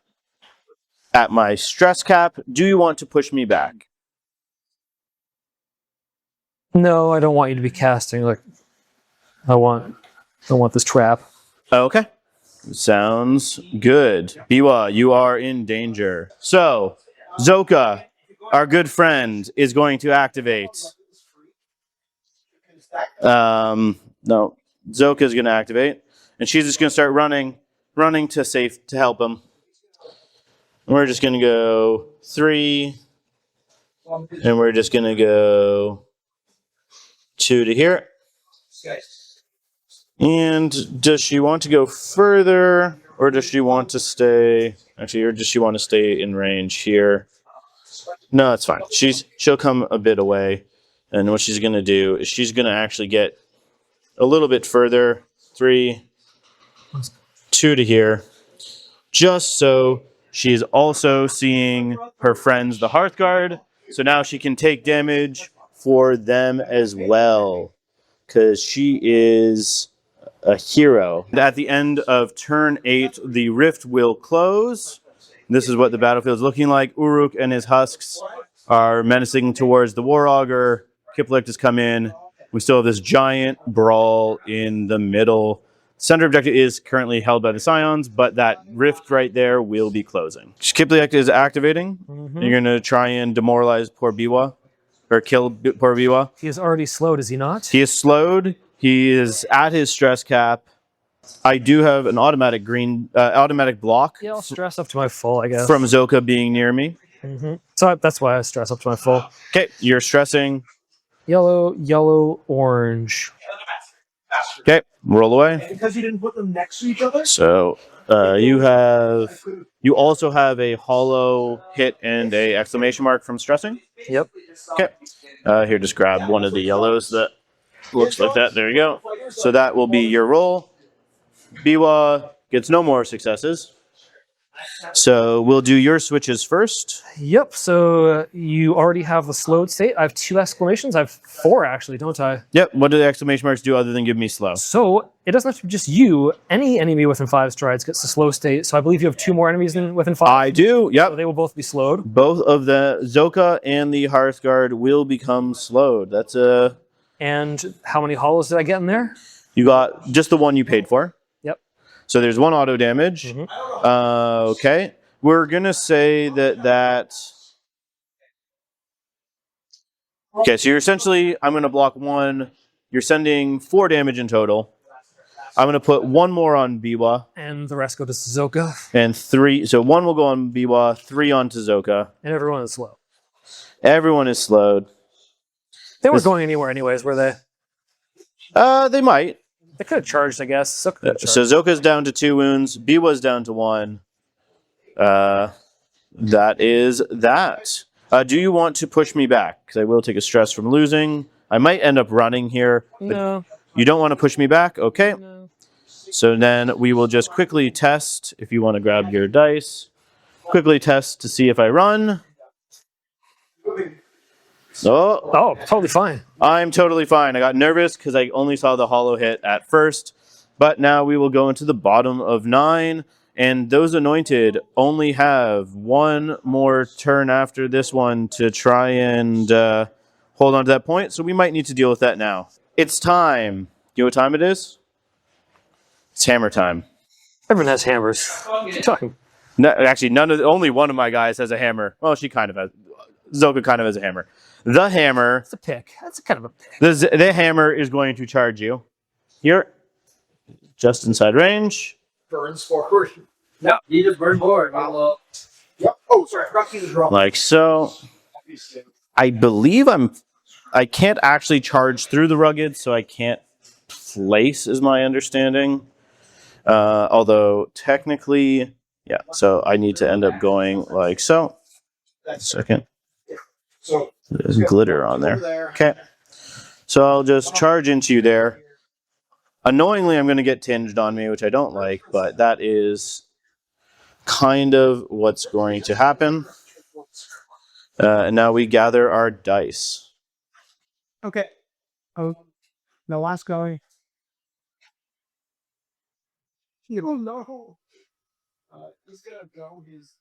my stress cap. Do you want to push me back? No, I don't want you to be casting. Like, I want this trap. Okay. Sounds good. Biwa, you are in danger. So, Zoka, our good friend, is going to activate. No. Zoka is going to activate, and she's just going to start running to help him. And we're just going to go 3, and we're just going to go 2 to here. And does she want to go further, or does she want to stay? Actually, or does she want to stay in range here? No, it's fine. She'll come a bit away, and what she's going to do is she's going to actually get a little bit further. 3, 2 to here, just so she's also seeing her friends, the Hearthguard. So now she can take damage for them as well, because she is a hero. At the end of turn 8, the rift will close. This is what the battlefield is looking like. Uruk and his husks are menacing towards the War Augur. Kiplik has come in. We still have this giant brawl in the middle. Center objective is currently held by the Scions, but that rift right there will be closing. Kiplik is activating. You're going to try and demoralize poor Biwa, or kill poor Biwa. He is already slowed, is he not? He is slowed. He is at his stress cap. I do have an automatic block. Yeah, I'll stress up to my full, I guess. From Zoka being near me. So that's why I stress up to my full. Okay, you're stressing. Yellow, yellow, orange. Okay, roll away. Because you didn't put them next to each other? So you also have a hollow hit and a exclamation mark from stressing. Yep. Okay. Here, just grab one of the yellows that looks like that. There you go. So that will be your roll. Biwa gets no more successes. So we'll do your switches first. Yep, so you already have the slowed state. I have 2 exclamations. I have 4, actually, don't I? Yep, what do the exclamation marks do other than give me slow? So it doesn't have to be just you. Any enemy within 5 strides gets the slow state. So I believe you have 2 more enemies within 5. I do, yep. So they will both be slowed. Both of the Zoka and the Hearthguard will become slowed. That's a... And how many hollows did I get in there? You got just the one you paid for. Yep. So there's 1 auto damage. Okay. We're going to say that... Okay, so you're essentially... I'm going to block 1. You're sending 4 damage in total. I'm going to put 1 more on Biwa. And the rest go to Suzoka. And 3... So 1 will go on Biwa, 3 on Suzoka. And everyone is slow. Everyone is slowed. They weren't going anywhere anyways, were they? They might. They could have charged, I guess. So Zoka's down to 2 wounds. Biwa's down to 1. That is that. Do you want to push me back? Because I will take a stress from losing. I might end up running here. No. You don't want to push me back? Okay. No. So then we will just quickly test, if you want to grab your dice. Quickly test to see if I run. Oh, totally fine. I'm totally fine. I got nervous because I only saw the hollow hit at first. But now we will go into the bottom of 9. And those anointed only have 1 more turn after this one to try and hold on to that point. So we might need to deal with that now. It's time. You know what time it is? It's hammer time. Everyone has hammers. What are you talking? No, actually, only one of my guys has a hammer. Well, she kind of has. Zoka kind of has a hammer. The hammer. It's a pick. That's kind of a pick. The hammer is going to charge you. You're just inside range. Burns forward. No, you just burn forward. Yep. Oh, sorry. Like so. I believe I can't actually charge through the rugged, so I can't place, is my understanding. Although technically, yeah. So I need to end up going like so. Second. So there's glitter on there. Okay. So I'll just charge into you there. Annoyingly, I'm going to get tinged on me, which I don't like, but that is kind of what's going to happen. And now we gather our dice. Okay. Oh, the last guy. Oh no. he's gonna go his.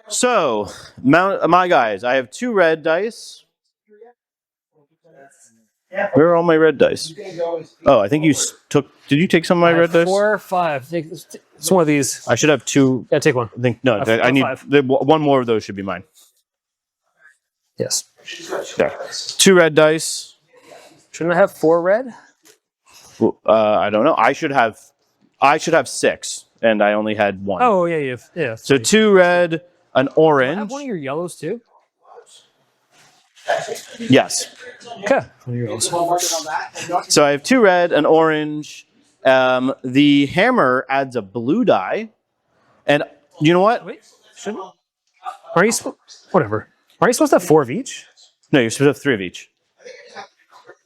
So, my guys, I have 2 red dice. Where are all my red dice? Oh, I think you took. Did you take some of my red dice? 4 or 5. It's one of these. I should have 2. Yeah, take one. I think no. I need 1 more of those. Should be mine. Yes. Okay. 2 red dice. Shouldn't I have 4 red? I don't know. I should have 6, and I only had 1. Oh yeah, yeah. So 2 red, an orange. I have one of your yellows too. Yes. Okay. One of your yellows. So I have 2 red, an orange. The hammer adds a blue die, and you know what? Wait, shouldn't Are you whatever? Are you supposed to have 4 of each? No, you're supposed to have 3 of each.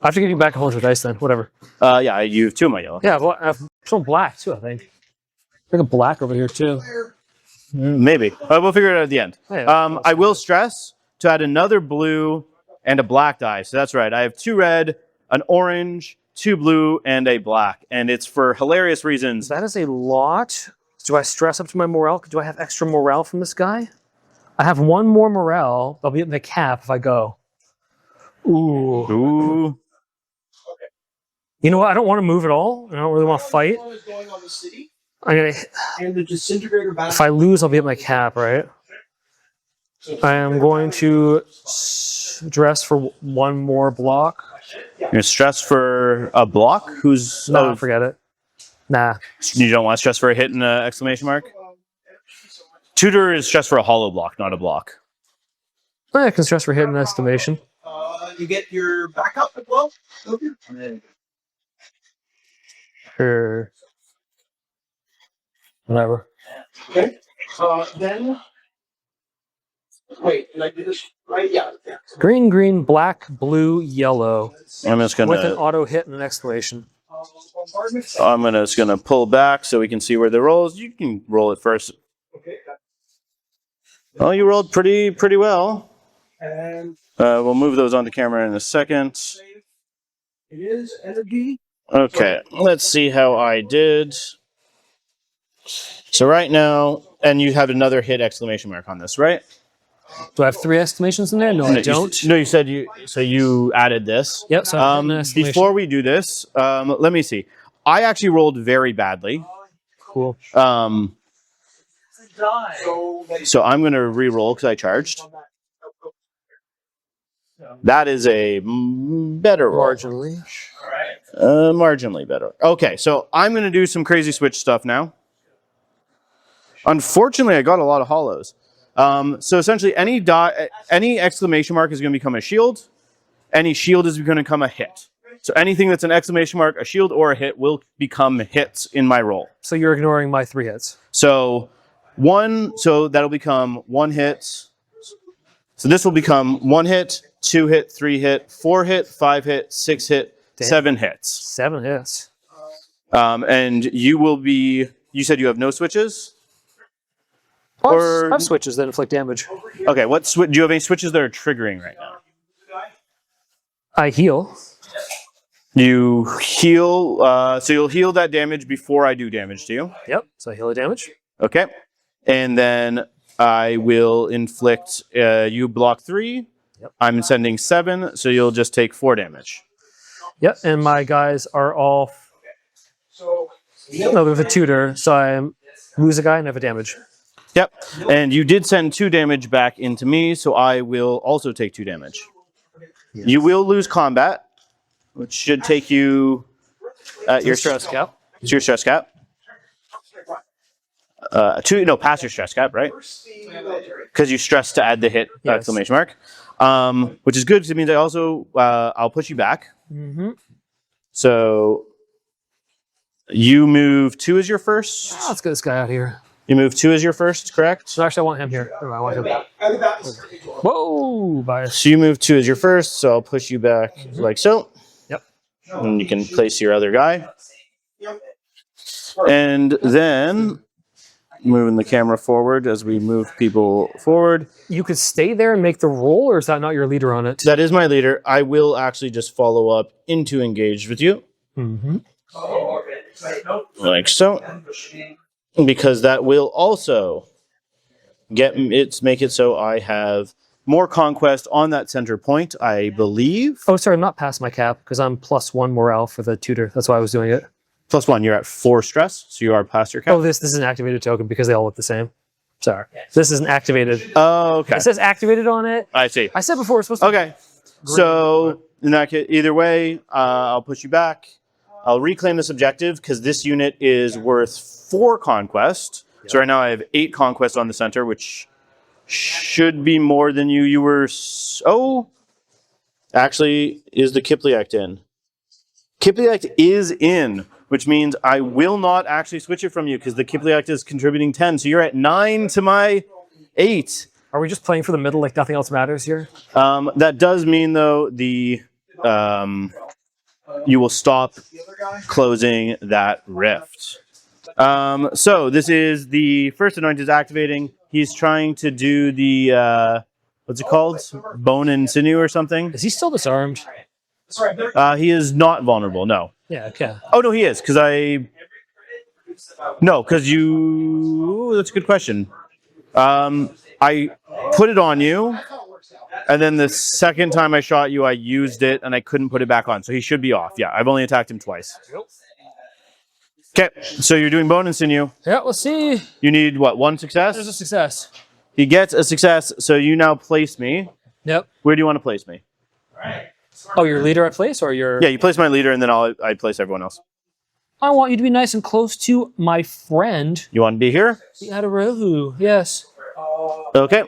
I have to give you back a whole bunch of dice then. Whatever. Yeah, you have 2 of my yellow. Yeah, well, I have some black too. I think. I think a black over here too. Maybe. We'll figure it out at the end. Yeah, I will stress to add another blue and a black die. So that's right. I have 2 red, an orange, 2 blue, and a black. And it's for hilarious reasons. That is a lot. Do I stress up to my morale? Do I have extra morale from this guy? I have 1 more morale. I'll be at the cap if I go. Ooh. Ooh. You know what? I don't want to move at all. I don't really want to fight. Going on the city, I'm gonna. and the disintegrator battle. If I lose, I'll be at my cap, right? I am going to dress for 1 more block. You're stressed for a block? Who's... No, forget it. Nah. You don't want to stress for a hit and an exclamation mark? Tutor is stressed for a hollow block, not a block. I can stress for hit and exclamation. You get your backup as well. Sure. Whatever. Okay. Then. Wait, did I do this right? Yeah. Green, green, black, blue, yellow. I'm just gonna... With an auto hit and an exclamation. I'm just gonna pull back so we can see where the rolls. You can roll it first. Okay. Well, you rolled pretty well. And We'll move those onto camera in a second. it is energy. Okay, let's see how I did. So right now, and you have another hit exclamation mark on this, right? Do I have 3 exclamations in there? No, I don't. No, you said you. So you added this. Yep. So I have an exclamation. Before we do this, let me see. I actually rolled very badly. Cool. So I'm going to re-roll because I charged. That is a better roll. Marginally. Marginally better. Okay, so I'm going to do some crazy switch stuff now. Unfortunately, I got a lot of hollows. So essentially, any exclamation mark is going to become a shield. Any shield is going to become a hit. So anything that's an exclamation mark, a shield, or a hit will become hits in my roll. So you're ignoring my 3 hits. So that'll become 1 hit. So this will become 1 hit, 2 hit, 3 hit, 4 hit, 5 hit, 6 hit, 7 hits. 7 hits. And you will be. You said you have no switches. I have switches that inflict damage. Okay, do you have any switches that are triggering right now? I heal. You heal, so you'll heal that damage before I do damage to you. Yep. So I heal the damage. Okay, and then I will inflict. You block 3. Yep. I'm sending 7, so you'll just take 4 damage. Yep. And my guys are all. No, we have a tutor, so I lose a guy and have a damage. Yep, and you did send 2 damage back into me, so I will also take 2 damage. Yes. You will lose combat, which should take you at your stress cap. It's your stress cap. Past your stress cap, right? Because you stressed to add the hit exclamation mark, which is good because it means I'll push you back. Mm-hmm. So you move 2 as your first. Oh, let's get this guy out here. You move 2 as your first, correct? No, actually, I want him here. No, I want him. Whoa, bias. So you move 2 as your first, so I'll push you back like so. Yep. And you can place your other guy. And then moving the camera forward as we move people forward. You could stay there and make the roll, or is that not your leader on it? That is my leader. I will actually just follow up into engaged with you. Mm-hmm. Like so. Because that will also make it so I have more conquest on that center point, I believe. Oh, sorry, I'm not past my cap because I'm +1 morale for the tutor. That's why I was doing it. +1, you're at 4 stress, so you are past your cap. Oh, this is an activated token because they all look the same. Sorry. This isn't activated. Oh, okay. It says activated on it. I see. I said before it's supposed to Okay. So, in that case, either way, I'll push you back. I'll reclaim this objective because this unit is worth 4 conquest. Yep. So right now I have 8 conquest on the center, which should be more than you. You were... Actually, is the Kipliact in? Kipliact is in, which means I will not actually switch it from you because the Kipliact is contributing 10. So you're at 9 to my 8. Are we just playing for the middle like nothing else matters here? That does mean, though, you will stop closing that rift. So this is the first anointed is activating. He's trying to do the, what's it called? Bone and sinew or something? Is he still disarmed? He is not vulnerable, no. Yeah, okay. Oh, no, he is, because No, because you... Ooh, that's a good question. I put it on you, and then the second time I shot you, I used it, and I couldn't put it back on, so he should be off. Yeah, I've only attacked him twice. Okay, so you're doing bone and sinew. Yeah, let's see. You need, what, one success? There's a success. He gets a success, so you now place me. Yep. Where do you want to place me? Oh, your leader I place, or your... Yeah, you place my leader, and then I place everyone else. I want you to be nice and close to my friend. You want to be here? The Adorohu, yes. Okay.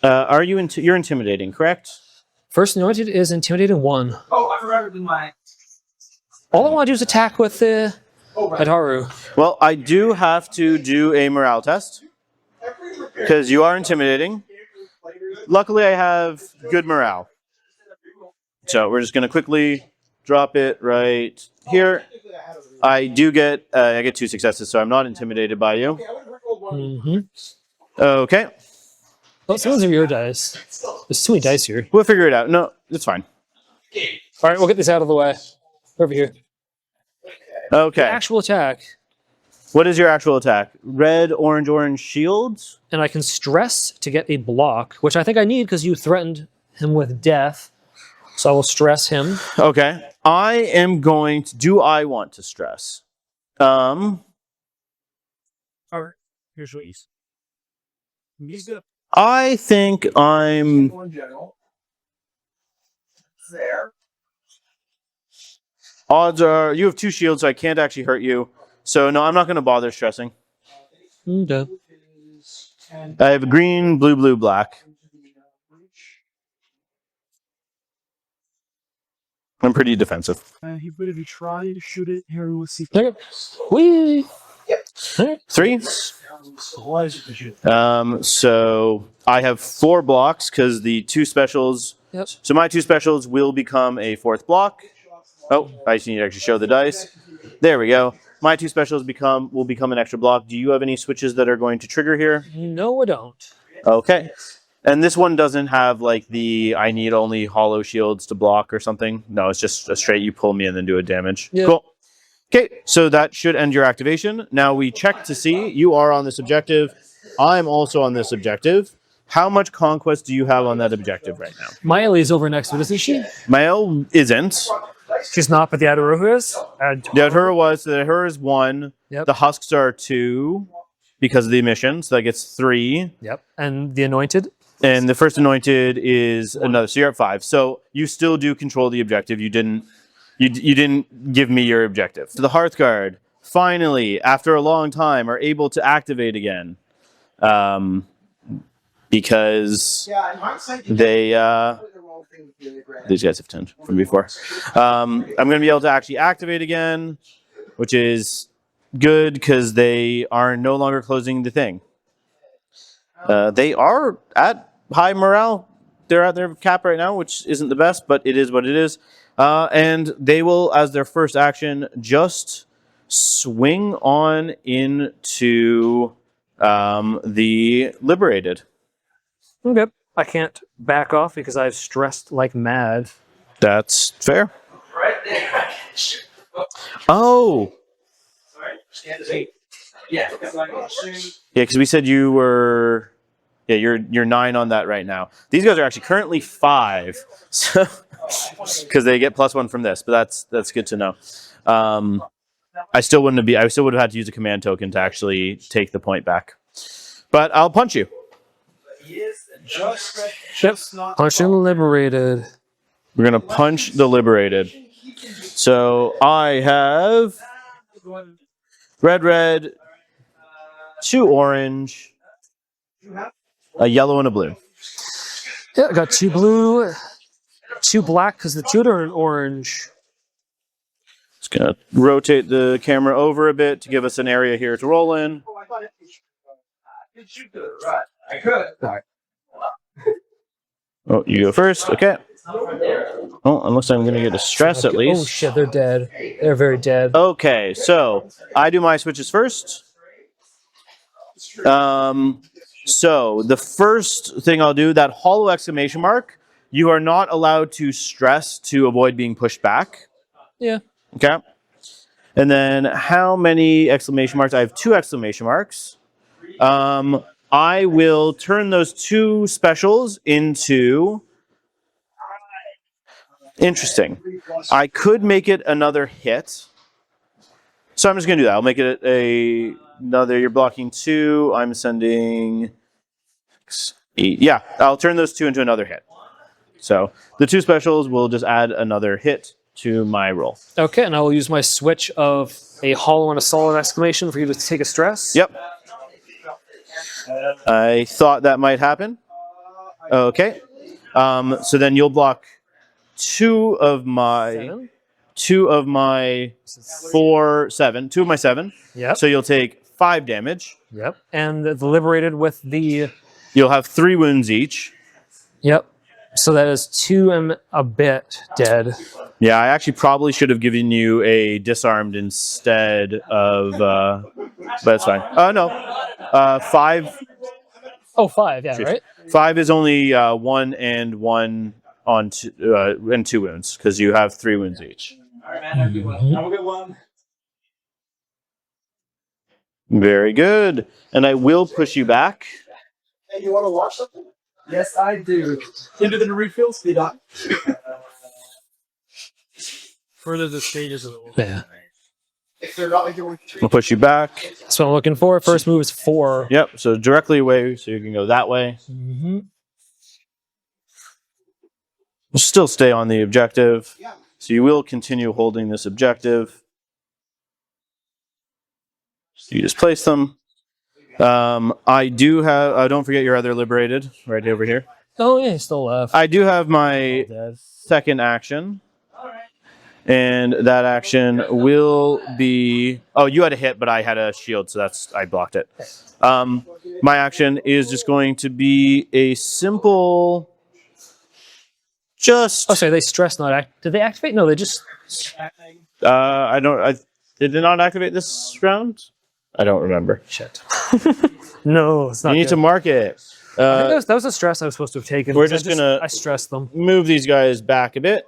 Are you you're intimidating, correct? First anointed is intimidating 1. Oh, I forgot to do my. All I want to do is attack with the Adaru. Well, I do have to do a morale test because you are intimidating. Luckily, I have good morale. So we're just going to quickly drop it right here. I do get I get 2 successes, so I'm not intimidated by you. Mm-hmm. Okay. Oh, those are your dice. There's too many dice here. We'll figure it out. No, it's fine. All right, we'll get this out of the way. Over here. Okay. Actual attack. What is your actual attack? Red, orange shields? And I can stress to get a block, which I think I need because you threatened him with death. So I will stress him. Okay. I am going to... Do I want to stress? Alright. Here's what he's gonna I think I'm... In general. There. Odds are... You have 2 shields, so I can't actually hurt you. So, no, I'm not going to bother stressing. Okay. I have green, blue, black. I'm pretty defensive. he better be trying to shoot it. Here we'll see. Okay. Whee! 3. So I have 4 blocks because the 2 specials. Yep. So my 2 specials will become a 4th block. Oh, I just need to actually show the dice. There we go. My 2 specials will become an extra block. Do you have any switches that are going to trigger here? No, I don't. Okay. And this one doesn't have like the I need only hollow shields to block or something. No, it's just a straight you pull me and then do a damage. Yeah. Cool. Okay, so that should end your activation. Now we check to see you are on this objective. I'm also on this objective. How much conquest do you have on that objective right now? Miley is over next to it, isn't she? Mael isn't. She's not, but the Adarohu is. The Adhura was. The Adhura is 1. Yep. The Husks are 2 because of the emission, so that gets 3. Yep. And the Anointed? And the first anointed is another, so you're at 5. So you still do control the objective. You didn't give me your objective. So the Hearthguard finally, after a long time, are able to activate again, because they these guys have turned from before. I'm going to be able to actually activate again, which is good because they are no longer closing the thing. They are at high morale. They're at their cap right now, which isn't the best, but it is what it is. And they will, as their first action, just swing on into the Liberated. Okay. I can't back off because I've stressed like mad. That's fair. Oh! Yeah, because we said you were... Yeah, you're 9 on that right now. These guys are actually currently 5, so because they get +1 from this. But that's good to know. I still would have had to use a command token to actually take the point back. But I'll punch you. Yep. Punching Liberated. We're gonna punch the Liberated. So I have red, 2 orange, a yellow, and a blue. Yeah, I got 2 blue, 2 black because the 2 are orange. Just gonna rotate the camera over a bit to give us an area here to roll in. I could. Oh, you go first. Okay. Oh, unless I'm going to get a stress at least. Oh shit, they're dead. They're very dead. Okay, so I do my switches first. So the first thing I'll do, that hollow exclamation mark, you are not allowed to stress to avoid being pushed back. Yeah. Okay. And then how many exclamation marks? I have 2 exclamation marks. I will turn those 2 specials into... Interesting. I could make it another hit. So I'm just going to do that. I'll make it another, you're blocking 2. I'm sending 8. Yeah, I'll turn those 2 into another hit. So the 2 specials will just add another hit to my roll. Okay, and I will use my switch of a hollow and a solid exclamation for you to take a stress. Yep. I thought that might happen. Okay. So then you'll block 2 of my 7. 2 of my 7. Yep. So you'll take 5 damage. Yep. And the liberated with the... You'll have 3 wounds each. Yep. So that is 2 and a bit dead. Yeah, I actually probably should have given you a disarmed instead of, but it's fine. No, 5. Oh, 5, yeah, right? 5 is only 1 and 1 on and 2 wounds because you have 3 wounds each. All right, man. Have a good one. Have a good one. Very good. And I will push you back. Hey, you want to watch something? Yes, I do. Into the refill speed up. Further the stages of the world. Yeah. If they're not making I'll push you back. That's what I'm looking for. First move is 4. Yep, so directly away, so you can go that way. Mm-hmm. We'll still stay on the objective. So you will continue holding this objective. So you just place them. I do have, don't forget your other liberated right over here. Oh, yeah, he's still left. I do have my second action. And that action will be... Oh, you had a hit, but I had a shield, so I blocked it. My action is just going to be a simple... Oh, sorry, they stress not act. Did they activate? No, they just... Did it not activate this round? I don't remember. Shit. No, it's not You need good. to mark it. I think that was a stress I was supposed to have taken. We're just gonna... I stressed them. Move these guys back a bit.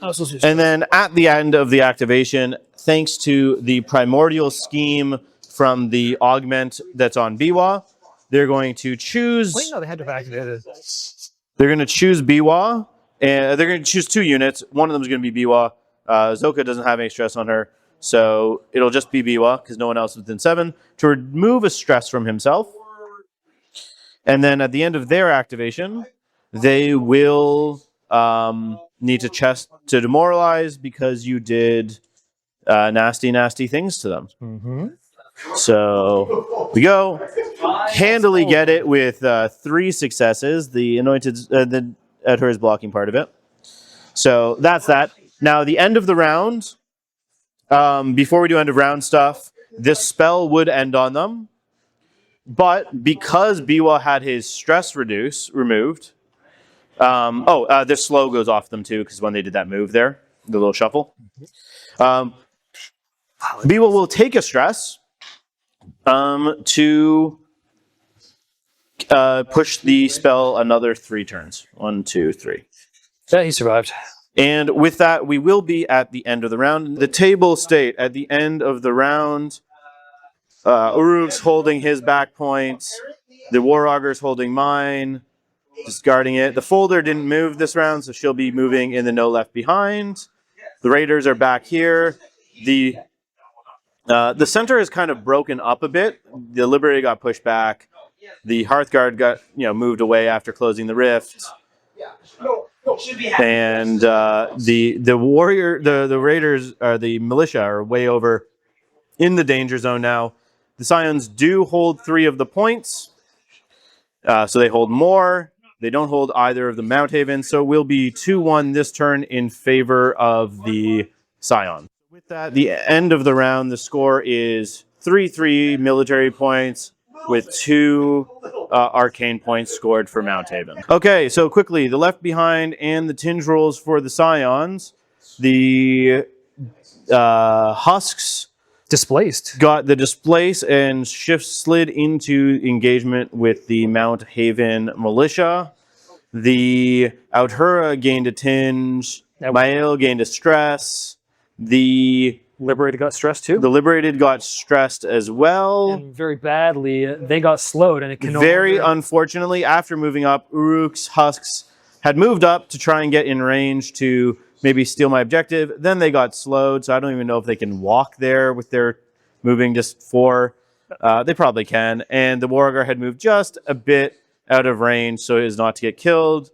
I was supposed to And then at the end of the activation, thanks to the primordial scheme from the augment that's on Biwa, they're going to choose... Wait, no, they had to have activated. They're going to choose Biwa, and they're going to choose 2 units. One of them is going to be Biwa. Zoka doesn't have any stress on her, so it'll just be Biwa, because no one else is within 7, to remove a stress from himself. And then at the end of their activation, they will need to demoralize because you did nasty, nasty things to them. Mm-hmm. So we go. Handily get it with 3 successes. The anointed, the Edher is blocking part of it. So that's that. Now the end of the round. Before we do end of round stuff, this spell would end on them. But because Biwa had his stress removed, this slow goes off them too, because when they did that move there, the little shuffle. Biwa will take a stress to push the spell another 3 turns. 1, 2, 3. Yeah, he survived. And with that, we will be at the end of the round. The table state at the end of the round, Uruk's holding his back points. The War Auger's holding mine. Discarding it. The Folder didn't move this round, so she'll be moving in the No Left Behind. The Raiders are back here. The center is kind of broken up a bit. The Liberator got pushed back. The Hearthguard got moved away after closing the rift. And the warrior, the Raiders, the militia are way over in the danger zone now. The Scions do hold 3 of the points, so they hold more. They don't hold either of the Mounthaven, so we'll be 2-1 this turn in favor of the Scion. With that, the end of the round, the score is 3-3 military points with 2 arcane points scored for Mounthaven. Okay, so quickly, the left behind and the tinge rolls for the Scions. The Husks Displaced. got the displace and slid into engagement with the Mounthaven militia. The Outhura gained a tinge. Mael gained a stress. The Liberated got stressed too. Liberated got stressed as well. And very badly. They got slowed, and it can Very unfortunately, after moving up, Uruk's Husks had moved up to try and get in range to maybe steal my objective. Then they got slowed, so I don't even know if they can walk there with their moving just 4. They probably can. And the Wargar had moved just a bit out of range so as not to get killed.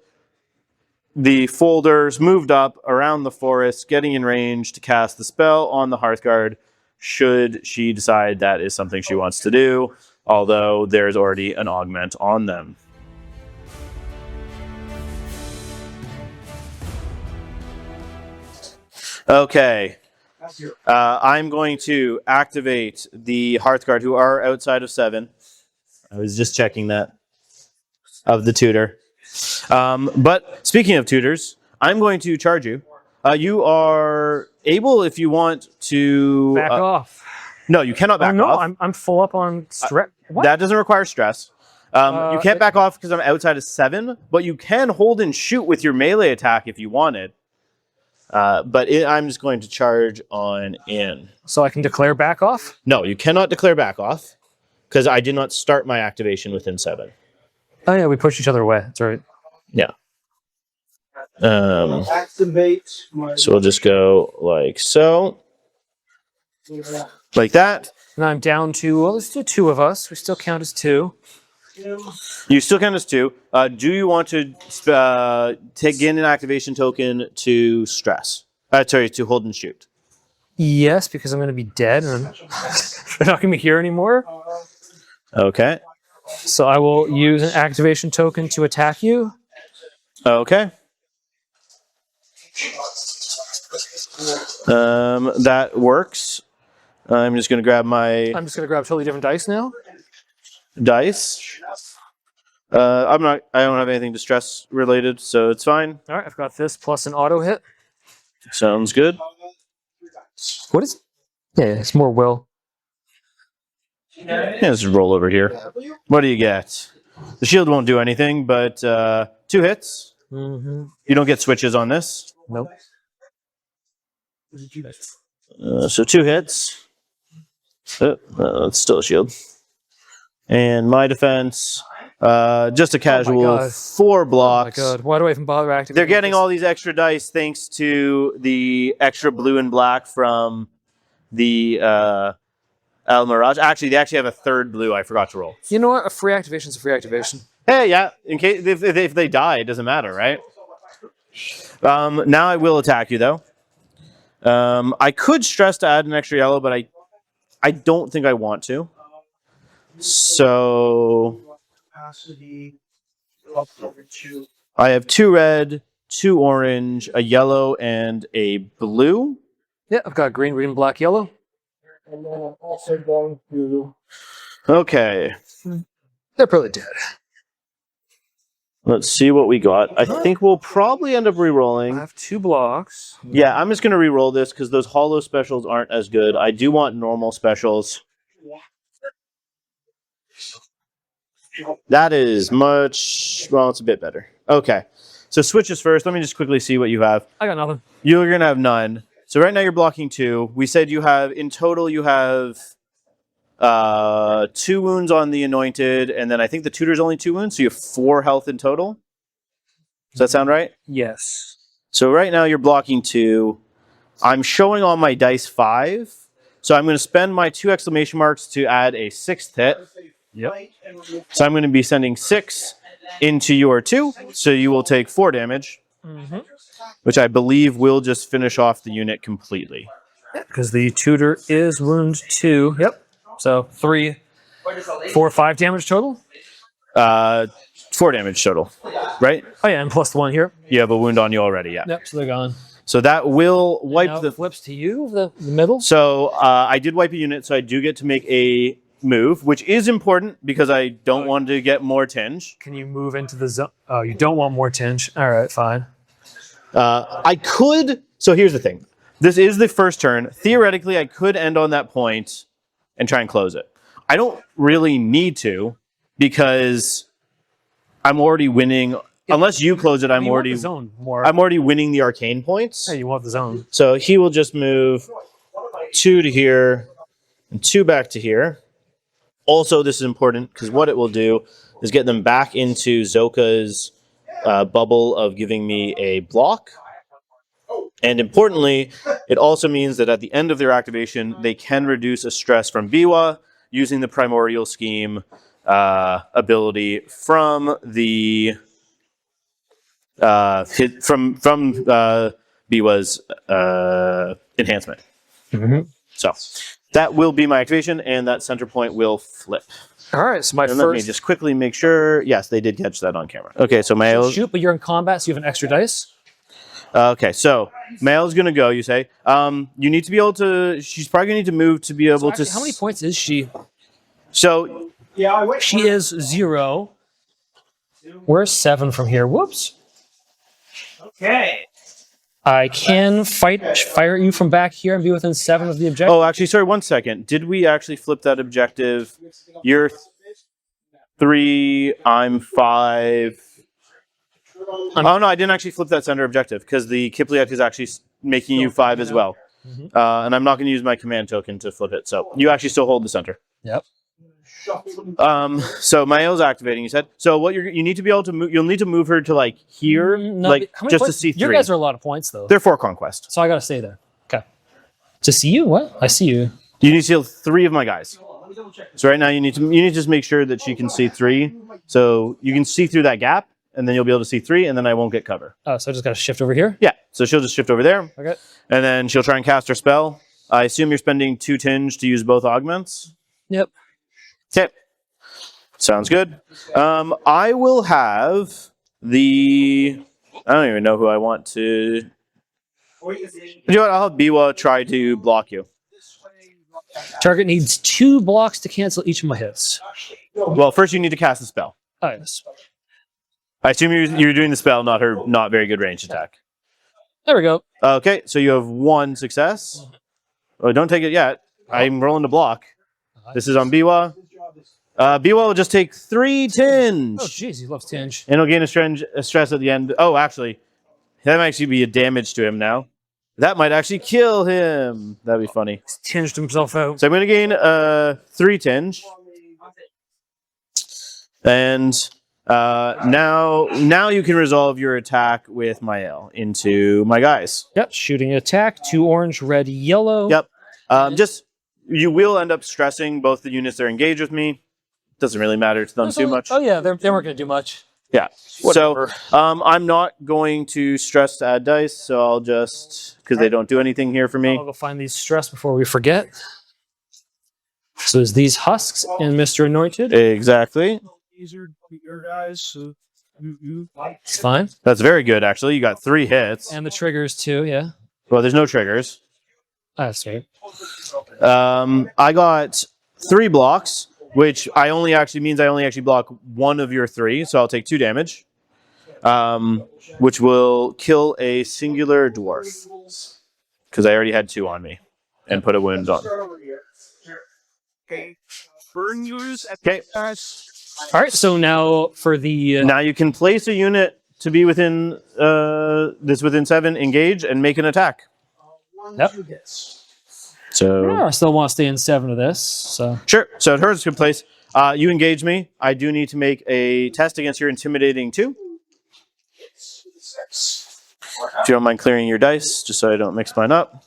The Folders moved up around the forest, getting in range to cast the spell on the Hearthguard should she decide that is something she wants to do, although there's already an augment on them. Okay. I'm going to activate the Hearthguard who are outside of 7. I was just checking that. Of the tutor. But speaking of tutors, I'm going to charge you. You are able, if you want, to... back off. No, you cannot back no, off. I'm full up on stress. That doesn't require stress. You can't back off because I'm outside of 7, but you can hold and shoot with your melee attack if you wanted. But I'm just going to charge on in. So I can declare back off? No, you cannot declare back off because I did not start my activation within 7. Oh yeah, we pushed each other away. That's right. Yeah. Activate. So we'll just go like so. Like that. And I'm down to, well, let's do 2 of us. We still count as 2. You still count as 2. Do you want to gain an activation token to stress? Sorry, to hold and shoot. Yes, because I'm going to be dead and I'm not going to be here anymore. Okay. So I will use an activation token to attack you. Okay. That works. I'm just going to grab my I'm just going to grab totally different dice now. dice. I don't have anything distress related, so it's fine. All right, I've got this plus an auto hit. Sounds good. What is? Yeah, it's more will. Yeah, just roll over here. What do you get? The shield won't do anything, but 2 hits. Mm-hmm. You don't get switches on this. Nope. So 2 hits. It's still a shield. And my defense, just a casual 4 blocks. Oh my god, why do I even bother activating? They're getting this? all these extra dice thanks to the extra blue and black from the Al Mirage. Actually, they actually have a 3rd blue I forgot to roll. You know what? A free activation is a free activation. Hey, yeah. In case if they die, it doesn't matter, right? Now I will attack you though. I could stress to add an extra yellow, but I don't think I want to. So I have 2 red, 2 orange, a yellow, and a blue. Yeah, I've got green, green, black, yellow. And then I'm also going to... Okay. They're probably dead. Let's see what we got. I think we'll probably end up I re-rolling. have 2 blocks. Yeah, I'm just going to re-roll this because those hollow specials aren't as good. I do want normal specials. That is much... Well, it's a bit better. Okay. So switches first. Let me just quickly see what you have. I got nothing. You're going to have none. So right now you're blocking 2. We said you have... In total, you have 2 wounds on the Anointed, and then I think the Tutor's only 2 wounds, so you have 4 health in total. Does that sound right? Yes. So right now you're blocking 2. I'm showing on my dice 5. So I'm going to spend my 2 exclamation marks to add a 6th hit. Yep. So I'm going to be sending 6 into your 2. So you will take 4 damage, which I believe will just finish off the unit completely. Because the tutor is wound 2. Yep. So 3, 4, 5 damage total. 4 damage total, right? Oh yeah, and plus 1 here. You have a wound on you already, yeah. Yep. So they're gone. So that will wipe Now the... it flips to you, the middle. So I did wipe a unit, so I do get to make a move, which is important because I don't want to get more tinge. Can you move into the zone? Oh, you don't want more tinge. All right, fine. I could. So here's the thing. This is the first turn. Theoretically, I could end on that point and try and close it. I don't really need to because I'm already winning. Unless you close it, I'm You want already the zone more. I'm already winning the arcane points. Hey, you want the zone. So he will just move 2 to here and 2 back to here. Also, this is important because what it will do is get them back into Zoka's bubble of giving me a block. And importantly, it also means that at the end of their activation, they can reduce a stress from Biwa using the Primordial Scheme ability from the from Biwa's enhancement. So that will be my activation, and that center point will flip. All right, so my And let me first just quickly make sure. Yes, they did catch that on camera. Okay, so Mayo. shoot, but you're in combat, so you have an extra dice. Okay, so Mayo's gonna go. You say. You need to be able to. She's probably gonna need to move to be able So actually, to. how many points is she? So She is 0. We're 7 from here. Whoops. Okay. I can fire you from back here and be within 7 of the objective. Oh, actually, sorry. 1 second. Did we actually flip that objective? You're 3. I'm 5. Oh no, I didn't actually flip that center objective because the Kipliak is actually making you 5 as well. And I'm not going to use my command token to flip it. So you actually still hold the center. Yep. So Mayo's activating. You said. So what you need to be able to move. You'll need to move her to like here, No, like how many just to points? see 3. Your guys are a lot of points, though. They're 4 conquest. So I gotta stay there. Okay. To see you? What? I see you. You need to seal 3 of my guys. So right now you need to just make sure that she can see 3. So you can see through that gap, and then you'll be able to see 3, and then I won't get cover. Oh, so I just gotta shift over here? Yeah. So she'll just shift over there, Okay. and then she'll try and cast her spell. I assume you're spending 2 tinge to use both augments. Yep. Okay. Sounds good. I will have the. I don't even know who I want to. You know what? I'll have Biwa try to block you. Target needs 2 blocks to cancel each of my hits. Well, first you need to cast the spell. Oh, yes. I assume you're doing the spell, not her not very good ranged attack. There we go. Okay, so you have 1 success. Oh, don't take it yet. I'm rolling to block. This is on Biwa. Biwa will just take 3 tinge. Oh, jeez, he loves tinge. And he'll gain a stress at the end. Oh, actually, that might actually be a damage to him now. That might actually kill him. That'd be funny. He's tinged himself out. So I'm going to gain 3 tinge. And now you can resolve your attack with Mael into my guys. Yep, shooting attack. 2 orange, red, yellow. Yep. You will end up stressing both the units that are engaged with me. Doesn't really matter to them too much. Oh, yeah, they weren't going to do much. Yeah. Whatever. So I'm not going to stress to add dice, so I'll just, because they don't do anything here for me. I'll go find these stress before we forget. So is these husks and Mr. Anointed? Exactly. These are your guys. So It's fine. That's very good, actually. You got 3 hits. And the triggers too, yeah. Well, there's no triggers. That's right. I got 3 blocks, which means I only actually block 1 of your 3, so I'll take 2 damage, which will kill a singular dwarf, because I already had 2 on me and put a wound on. okay, burn yours at Okay. All right, so now for the... Now you can place a unit to be within within 7, engage, and make an attack. Yep. So I still want to stay in 7 of this, so... sure. So hers is a good place. You engage me. I do need to make a test against your intimidating 2. If you don't mind clearing your dice, just so I don't mix mine up.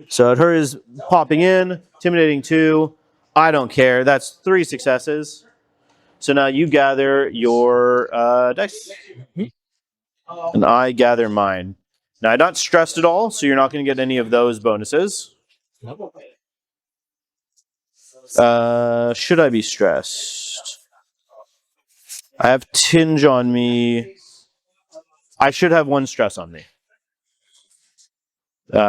So her is popping in, intimidating 2. I don't care. That's 3 successes. So now you gather your dice. And I gather mine. Now, I'm not stressed at all, so you're not going to get any of those bonuses. Should I be stressed? I have tinge on me. I should have 1 stress on me.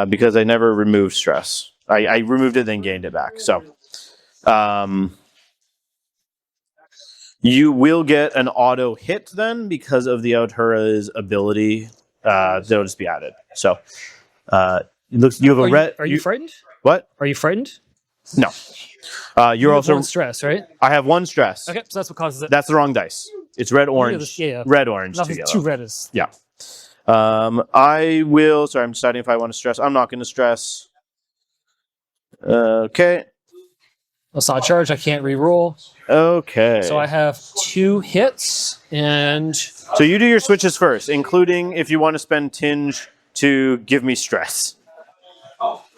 Because I never removed stress. I removed it, then gained it back. So You will get an auto hit then because of the Outura's ability. That'll just be added. So it looks you have a red. Are you frightened? What? Are you frightened? No. You're You have also one stress, right? I have one stress. Okay, so that's what causes it. That's the wrong dice. It's red orange. Yeah. Red orange. Nothing's too red is. Yeah. I will. Sorry, I'm deciding if I want to stress. I'm not going to stress. Okay. That's not a charge. I can't re-roll. Okay. So I have 2 hits, and So you do your switches first, including if you want to spend tinge to give me stress.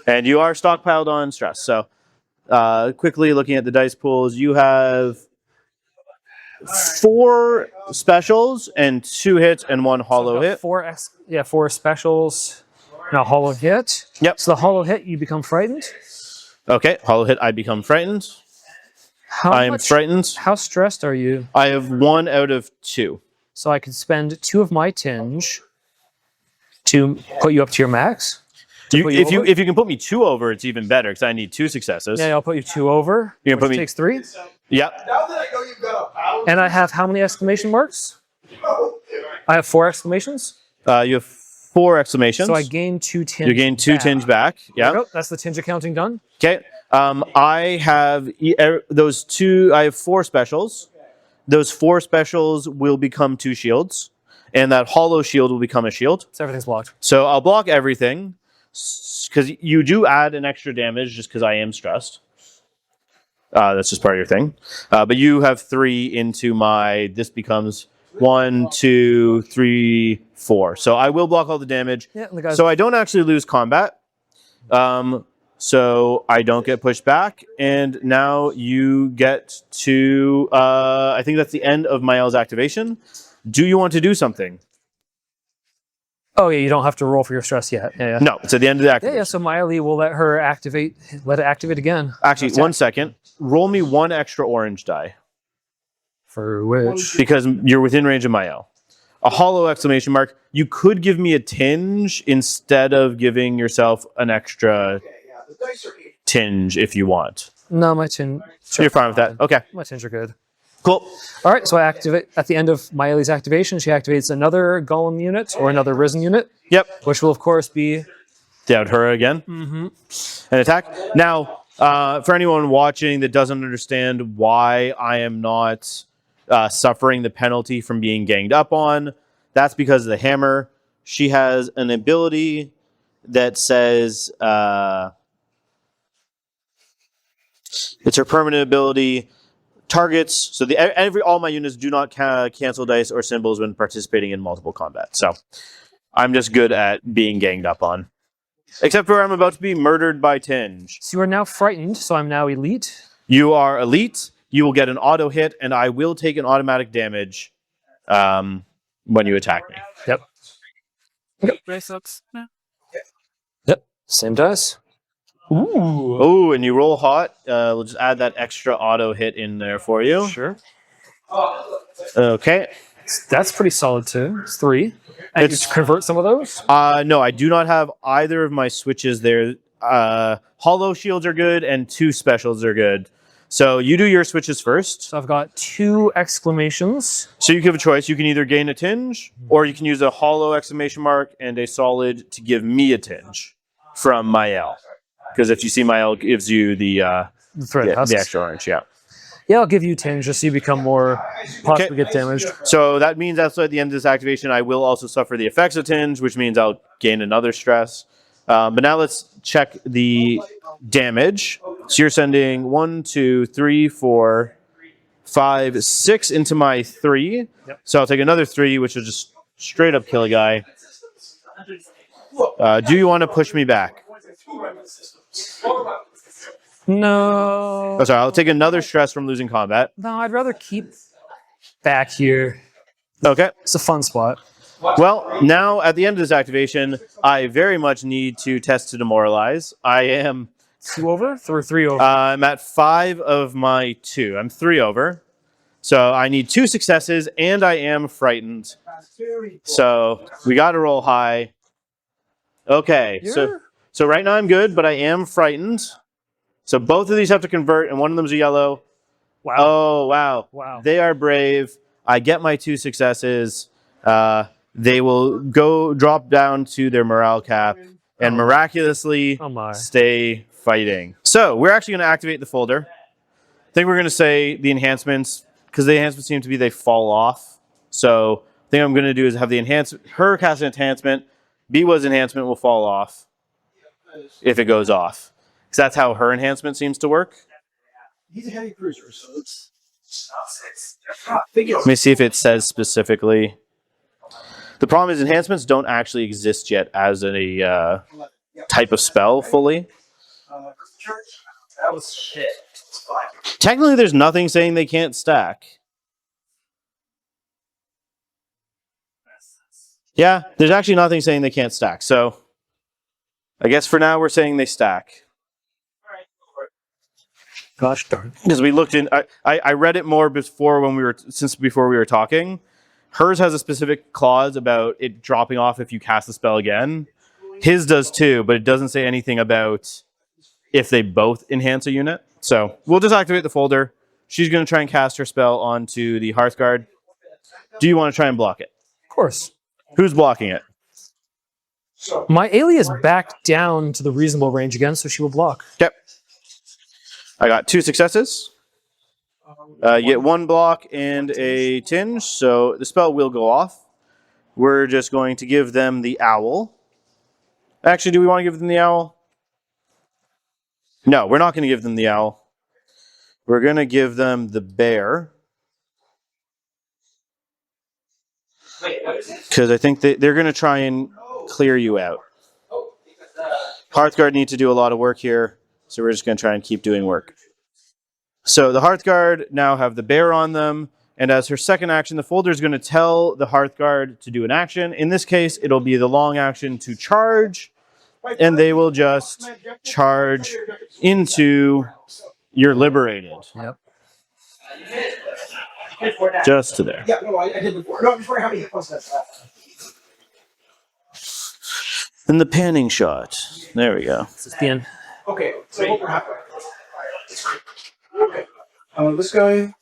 And you are stockpiled on stress. So quickly looking at the dice pools, you have 4 specials and 2 hits and 1 hollow hit. 4 specials. Now hollow hit. Yep. So the hollow hit, you become frightened. Okay, hollow hit, I become frightened. I am frightened. How stressed are you? I have 1 out of 2. So I could spend 2 of my tinge to put you up to your max. If you can put me 2 over, it's even better because I need 2 successes. Yeah, I'll put you 2 over. You can put which me- takes 3. Yep. Now that I know you've got a power, And I have how many exclamation marks? I have 4 exclamations. You have 4 exclamations. So I gain 2 tinge. You gain 2 back. tinge back. Yeah. Nope, that's the tinge accounting done. Okay. I have those 2. I have 4 specials. Those 4 specials will become 2 shields, and that hollow shield will become a shield. So everything's blocked. So I'll block everything because you do add an extra damage just because I am stressed. That's just part of your thing. But you have 3 into my. This becomes 1, 2, 3, 4. So I will block all the damage. Yeah, and the guys. So I don't actually lose combat. So I don't get pushed back. And now you get to, I think that's the end of Mael's activation. Do you want to do something? Oh yeah, you don't have to roll for your stress yet. Yeah. No, it's at the end of the activation. Yeah. So Miley will let her activate. Let it activate again. Actually, 1 second. Roll me 1 extra orange die For which? because you're within range of Mael. A hollow exclamation mark. You could give me a tinge instead of giving yourself an extra yeah, the dice are 8. tinge if you want. No, my tinge. You're fine with that. Okay, My tinge are good. cool. All right, so I activate at the end of Miley's activation. She activates another golem unit or another risen unit, Yep. which will of course be Down her again. An attack. Now, for anyone watching that doesn't understand why I am not suffering the penalty from being ganged up on, that's because of the hammer. She has an ability that says it's her permanent ability. Targets. So all my units do not cancel dice or symbols when participating in multiple combat. So I'm just good at being ganged up on. Except for I'm about to be murdered by Tinge. So you are now frightened, so I'm now elite. You are elite. You will get an auto hit, and I will take an automatic damage when you attack me. Yep. Brace ups. Yeah. Yep. Same dice. Ooh. Oh, and you roll hot. We'll just add that extra auto hit in there for you. Sure. Okay. That's pretty solid too. It's 3. And It's- you convert some of those? No, I do not have either of my switches there. Hollow shields are good, and 2 specials are good. So you do your switches first. So I've got 2 exclamations. So you have a choice. You can either gain a tinge, or you can use a hollow exclamation mark and a solid to give me a tinge from Mael. Because if you see Mael gives you the Thread husks. the extra orange, yeah. Yeah, I'll give you tinge just so you become more possibly get damaged. So that means also at the end of this activation, I will also suffer the effects of tinge, which means I'll gain another stress. But now let's check the damage. So you're sending 1, 2, 3, 4, 5, 6 into my 3. Yep. So I'll take another 3, which will just straight up kill a guy. Do you want to push me back? No. Oh, sorry, I'll take another stress from losing combat. No, I'd rather keep back here. Okay. It's a fun spot. Well, now at the end of this activation, I very much need to test to demoralize. I am 2 over or 3 over? I'm at 5 of my 2. I'm 3 over. So I need 2 successes, and I am frightened. So we got to roll high. Okay, so right now I'm good, but I am frightened. So both of these have to convert, and one of them's a yellow. Wow. Oh, wow. Wow. They are brave. I get my 2 successes. They will go drop down to their morale cap and miraculously Oh my. stay fighting. So we're actually going to activate the folder. I think we're going to say the enhancements, because the enhancements seem to be they fall off. So the thing I'm going to do is have the her cast an enhancement. Biwa's enhancement will fall off if it goes off. Because that's how her enhancement seems to work. He's a heavy cruiser, so it's Let me see if it says specifically. The problem is enhancements don't actually exist yet as a type of spell fully. that was shit. Technically, there's nothing saying they can't stack. Yeah, there's actually nothing saying they can't stack. So I guess for now we're saying they stack. Gosh darn. Because we looked in, I read it more before before we were talking. Hers has a specific clause about it dropping off if you cast the spell again. His does too, but it doesn't say anything about if they both enhance a unit. So we'll just activate the folder. She's going to try and cast her spell onto the Hearthguard. Do you want to try and block it? Of course. Who's blocking it? My Ailey is back down to the reasonable range again, so she will block. Yep. I got 2 successes. You get 1 block and a tinge, so the spell will go off. We're just going to give them the owl. Actually, do we want to give them the owl? No, we're not going to give them the owl. We're going to give them the bear. Because I think they're going to try and clear you out. Hearthguard need to do a lot of work here, so we're just going to try and keep doing work. So the Hearthguard now have the bear on them, and as her second action, the folder is going to tell the Hearthguard to do an action. In this case, it'll be the long action to charge, and they will just charge into your liberated. Yep. Just to there. Yeah, no, I did before. No, before how many hit points that's that. And the panning shot. There we go. This is the end. Okay, so we're halfway. Okay. This guy,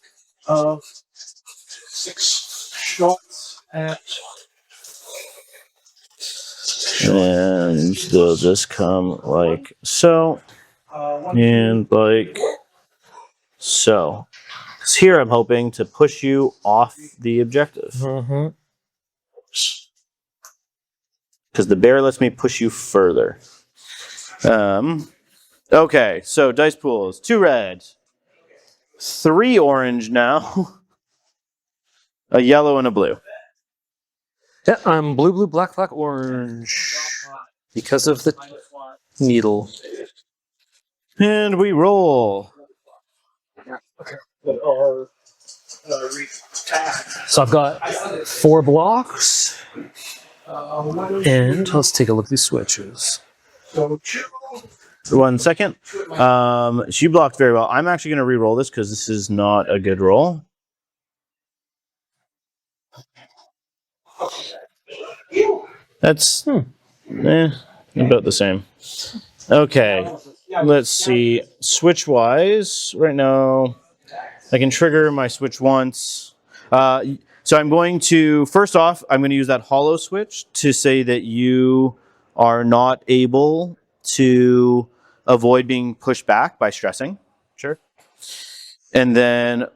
6 shots at. And they'll just come like so. And like so. So here I'm hoping to push you off the objective. Mm-hmm. Because the bear lets me push you further. Okay, so dice pools. 2 red. 3 orange now. A yellow and a blue. Yeah, I'm blue, blue, black, black, orange. Because of the needle. And we roll. So I've got 4 blocks. And let's take a look at these switches. 1 second. She blocked very well. I'm actually going to re-roll this because this is not a good roll. That's about the same. Okay. Let's see. Switch-wise, right now, I can trigger my switch once. So I'm going to, first off, I'm going to use that hollow switch to say that you are not able to avoid being pushed back by stressing. Sure. And then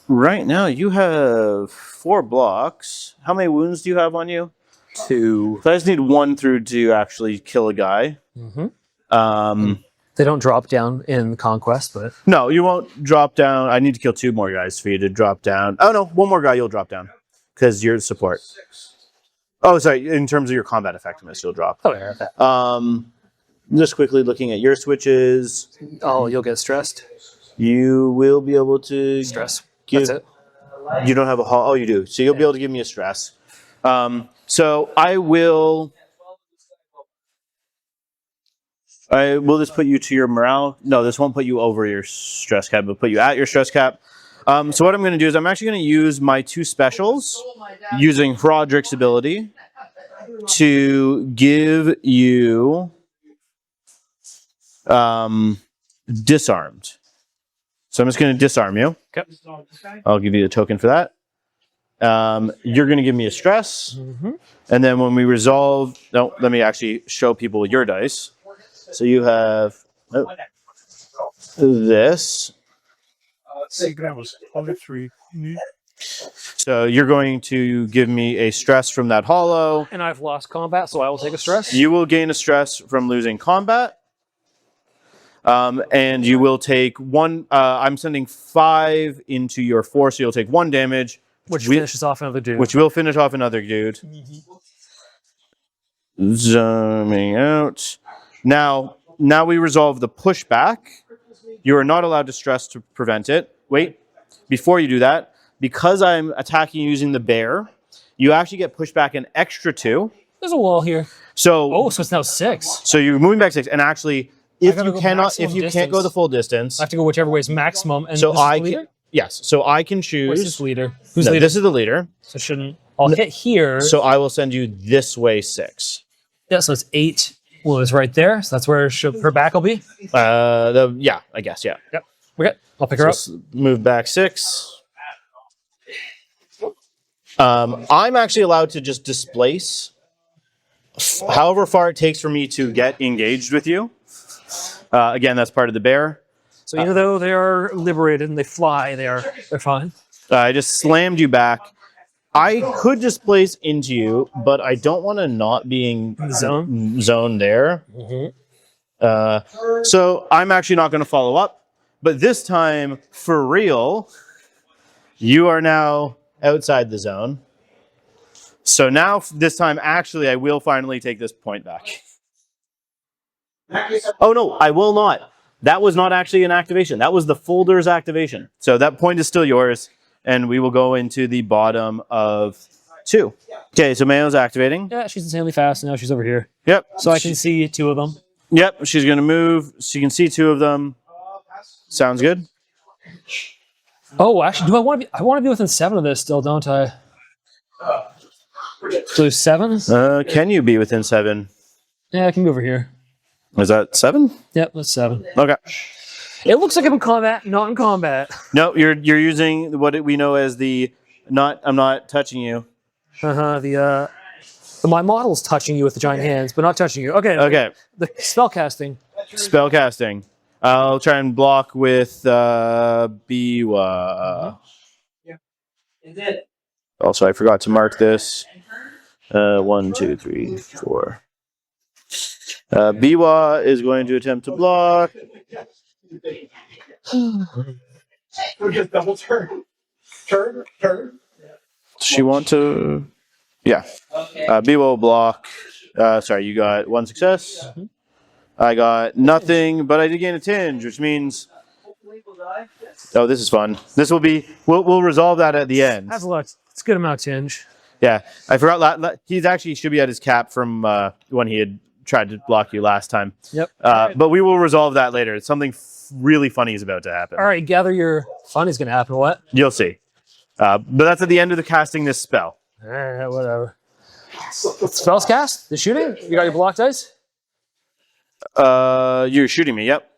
right now you have 4 blocks. How many wounds do you have on you? 2. So I just need 1 through to actually kill a guy. Mm-hmm. They don't drop down in Conquest, but... No, you won't drop down. I need to kill 2 more guys for you to drop down. Oh, no, 1 more guy you'll drop down because you're the support. Oh, sorry. In terms of your combat effectiveness, you'll drop. Oh, yeah. Just quickly looking at your switches. Oh, you'll get stressed? You will be able to... Stress. Give, That's it. You don't have a... Oh, you do. So you'll be able to give me a stress. So I will just put you to your morale. No, this won't put you over your stress cap. It'll put you at your stress cap. So what I'm going to do is I'm actually going to use my 2 specials using Roderick's ability to give you disarmed. So I'm just going to disarm you. Okay. I'll give you a token for that. You're going to give me a stress. And then when we resolve... No, let me actually show people your dice. So you have this. That was only 3. So you're going to give me a stress from that hollow. And I've lost combat, so I will take a stress. You will gain a stress from losing combat. And you will take 1... I'm sending 5 into your 4, so you'll take 1 damage. Which finishes off another dude. Which will finish off another dude. Zooming out. Now we resolve the pushback. You are not allowed to stress to prevent it. Wait, before you do that, because I'm attacking using the bear, you actually get pushed back an extra 2. There's a wall here. So so it's now 6. So you're moving back 6, and actually, if you can't distance. go the full distance, I have to go whichever way is maximum. And so this is I the leader? can yes, so I can choose. Where's this leader? Who's No, leader? this is the leader. So shouldn't I'll hit here. So I will send you this way 6. Yeah, so it's 8. Well, it's right there. So that's where her back will be. Yeah, I guess, yeah. Yep. Okay. I'll pick her up. Move back 6. I'm actually allowed to just displace however far it takes for me to get engaged with you. Again, that's part of the bear. So even though they are liberated and they fly, they're fine. I just slammed you back. I could displace into you, but I don't want to not being zone there. So I'm actually not going to follow up. But this time, for real, you are now outside the zone. So now, this time, actually, I will finally take this point back. Oh, no, I will not. That was not actually an activation. That was the folder's activation. So that point is still yours, and we will go into the bottom of 2. Okay, so Mayo's activating. Yeah, she's insanely fast, and now she's over here. Yep. So I can see 2 of them. Yep, she's going to move. So you can see 2 of them. Sounds good. Oh, actually, do I want to be? I want to be within 7 of this still, don't I? So 7? Can you be within 7? Yeah, I can be over here. Is that 7? Yep, that's 7. Okay. It looks like I'm in combat, not in combat. No, you're using what we know as the I'm not touching you. My model's touching you with the giant hands, but not touching you. Okay. Okay. The spell casting. Spell casting. I'll try and block with Biwa. Also, I forgot to mark this. 1, 2, 3, 4. Biwa is going to attempt to block. Just double turn. Turn. Does she want to? Yeah. Biwa will block. Sorry, you got 1 success. I got nothing, but I did gain a tinge, which means... Oh, this is fun. This will be... We'll resolve that at the end. That's a lot. It's a good amount of tinge. Yeah, I forgot. He's actually should be at his cap from when he had tried to block you last time. Yep. But we will resolve that later. Something really funny is about to happen. All right, gather your fun is going to happen. What? You'll see. But that's at the end of the casting this spell. All right, whatever. Spells cast? The shooting? You got your block dice? You're shooting me, yep.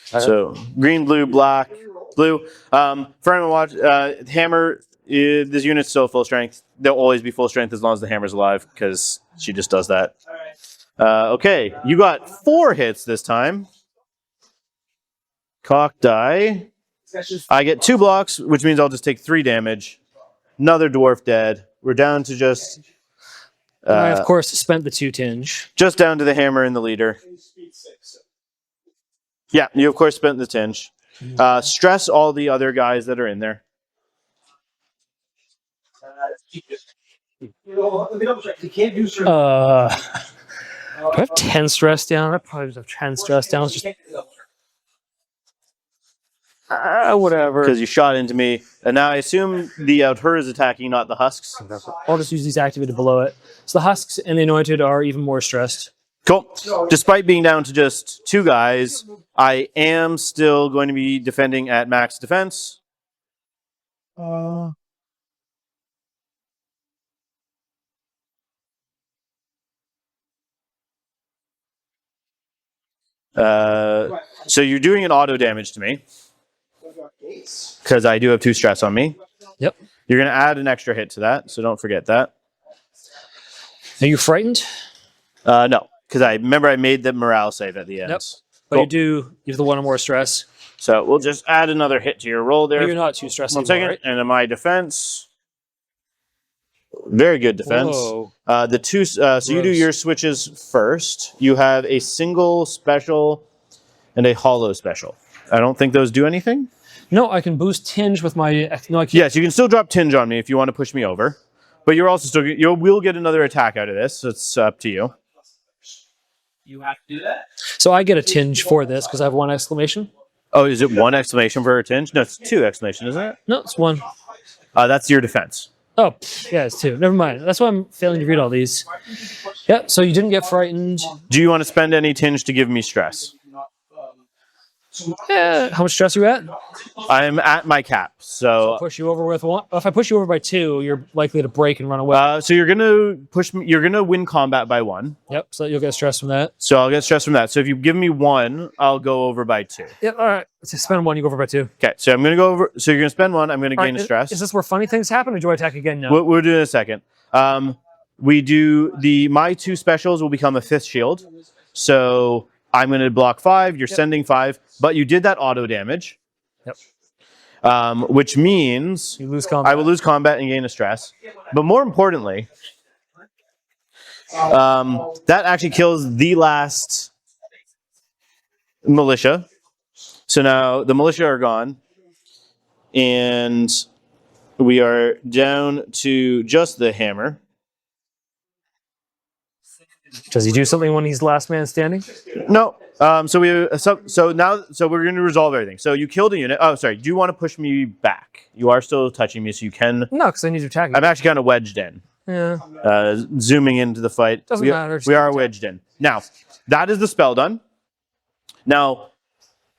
So, green, blue, black, blue. For anyone watch, hammer, this unit's still full strength. They'll always be full strength as long as the hammer's alive, because she just does that. Okay, you got 4 hits this time. Cock die. I get 2 blocks, which means I'll just take 3 damage. Another dwarf dead. We're down to just... I, of course, spent the 2 tinge. Just down to the hammer and the leader. Yeah, you of course spent the tinge. Stress all the other guys that are in there. Do I have 10 stress down? I probably have 10 stress down. Just whatever. Because you shot into me. And now I assume the Outer is attacking, not the Husks. I'll just use these activated below it. So the Husks and the Anointed are even more stressed. Cool. Despite being down to just 2 guys, I am still going to be defending at max defense. So you're doing an auto damage to me because I do have 2 stress on me. Yep. You're going to add an extra hit to that, so don't forget that. Are you frightened? No, because I remember I made the morale save at the end. Yep. But you have the 1 or more stress. So we'll just add another hit to your roll there. But you're not too stressed. 1 second, right? and in my defense, very good defense. Whoa. So you do your switches first. You have a single special and a hollow special. I don't think those do anything. No, I can boost tinge with my. No, I can't. Yes, you can still drop tinge on me if you want to push me over, but you're also still you will get another attack out of this. So it's up to you. You have to do that. So I get a tinge for this because I have 1 exclamation. Oh, is it 1 exclamation for a tinge? No, it's 2 exclamation, isn't it? No, it's 1. That's your defense. Oh, yeah, it's 2. Never mind. That's why I'm failing to read all these. Yeah, so you didn't get frightened. Do you want to spend any tinge to give me stress? Yeah, how much stress are you at? I'm at my cap, so Push you over with 1. If I push you over by 2, you're likely to break and run away. so you're gonna push me. You're gonna win combat by 1. Yep, so you'll get stress from that. So I'll get stress from that. So if you give me 1, I'll go over by 2. Yep, all right. So spend 1, you go over by 2. Okay, so I'm gonna go over. So you're gonna spend 1. I'm gonna gain a stress. Is this where funny things happen, or do I attack again now? We'll do it in a second. We do my 2 specials will become a 5th shield. So I'm going to block 5. You're sending 5, but you did that auto damage. Yep. Which means You lose combat. I will lose combat and gain a stress. But more importantly, that actually kills the last militia. So now the militia are gone, and we are down to just the hammer. Does he do something when he's last man standing? No. So we're going to resolve everything. So you killed a unit. Oh, sorry. Do you want to push me back? You are still touching me, so you can. No, because I need to attack him. I'm actually kind of wedged in. Yeah. Zooming into the fight. Doesn't matter. We are wedged in. Now, that is the spell done. Now,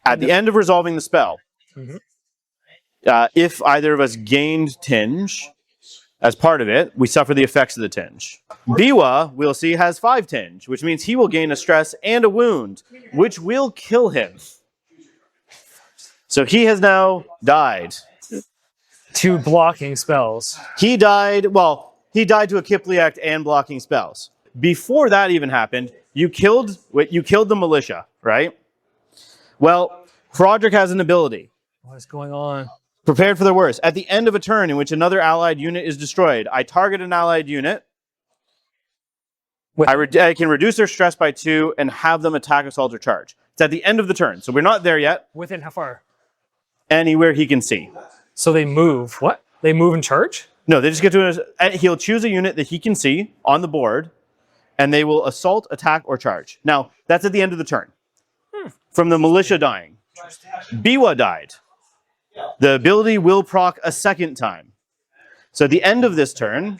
at the end of resolving the spell, if either of us gained tinge as part of it, we suffer the effects of the tinge. Biwa, we'll see, has 5 tinge, which means he will gain a stress and a wound, which will kill him. So he has now died. 2 blocking spells. He died to a Kipliact and blocking spells. Before that even happened, you killed the militia, right? Well, Roderick has an ability. What is going on? Prepared for the worst. At the end of a turn in which another allied unit is destroyed, I target an allied unit. I can reduce their stress by 2 and have them attack, assault, or charge. It's at the end of the turn, so we're not there yet. Within how far? Anywhere he can see. So they move. What? They move and charge? No, they just get to he'll choose a unit that he can see on the board, and they will assault, attack, or charge. Now, that's at the end of the turn. From the militia dying. Biwa died. The ability will proc a 2nd time. So at the end of this turn,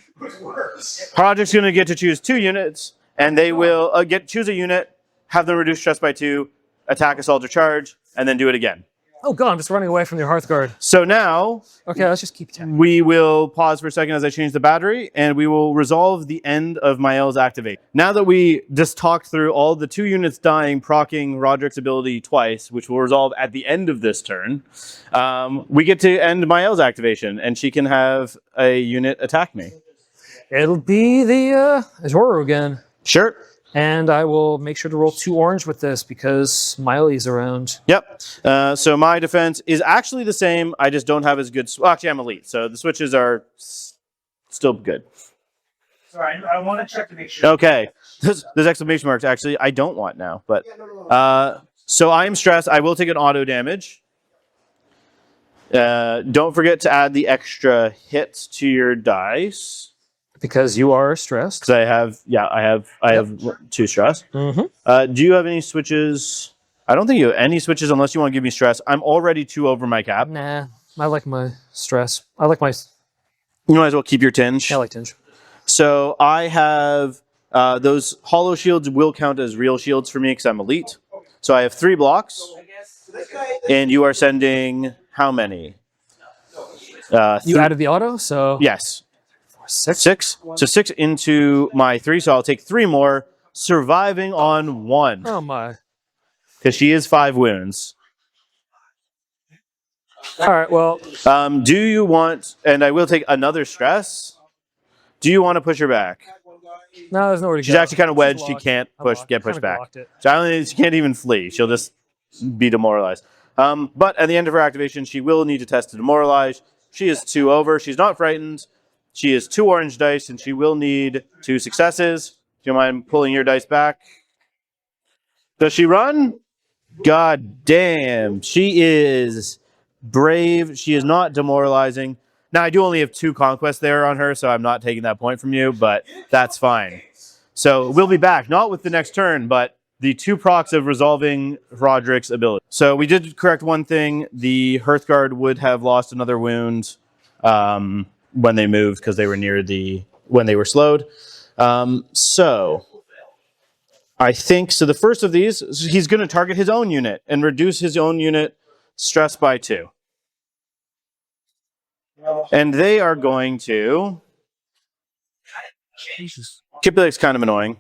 Project's going to get to choose 2 units, and they will choose a unit, have them reduce stress by 2, attack, assault, or charge, and then do it again. Oh god, I'm just running away from your Hearthguard. So now, Okay, let's just keep attacking. we will pause for a second as I change the battery, and we will resolve the end of Mael's activate. Now that we just talked through all the 2 units dying, proccing Roderick's ability twice, which will resolve at the end of this turn, we get to end Mael's activation, and she can have a unit attack me. It'll be the Azoro again. Sure. And I will make sure to roll 2 orange with this because Miley's around. Yep. So my defense is actually the same. I just don't have as good. Actually, I'm elite, so the switches are still good. Sorry, I want to check to make sure. Okay. There's exclamation marks. Actually, I don't want now, but so I am stressed. I will take an auto damage. Don't forget to add the extra hits to your dice. Because you are stressed. Because I have 2 stress. Mm-hmm. Do you have any switches? I don't think you have any switches unless you want to give me stress. I'm already 2 over my cap. Nah, I like my stress. I like my... You might as well keep your tinge. I like tinge. So I have those hollow shields will count as real shields for me because I'm elite. So I have 3 blocks. And you are sending how many? You added the auto, so... Yes. 6? 6. So 6 into my 3, so I'll take 3 more, surviving on 1. Oh my. because she is 5 wounds. All right. Well, Do you want, and I will take another stress. Do you want to push her back? no, there's nowhere to She's go. actually kind of wedged. She locked. can't I push, locked- get pushed kinda back. blocked it. She can't even flee. She'll just be demoralized. But at the end of her activation, she will need to test to demoralize. She is 2 over. She's not frightened. She is 2 orange dice, and she will need 2 successes. Do you mind pulling your dice back? Does she run? God damn. She is brave. She is not demoralizing. Now, I do only have 2 conquests there on her, so I'm not taking that point from you, but that's fine. So we'll be back, not with the next turn, but the 2 procs of resolving Roderick's ability. So we did correct one thing. The Hearthguard would have lost another wound when they moved because they were when they were slowed. So I think, so the first of these, he's going to target his own unit and reduce his own unit stress by 2. And they are going to... Jesus. Kiplak's kind of annoying.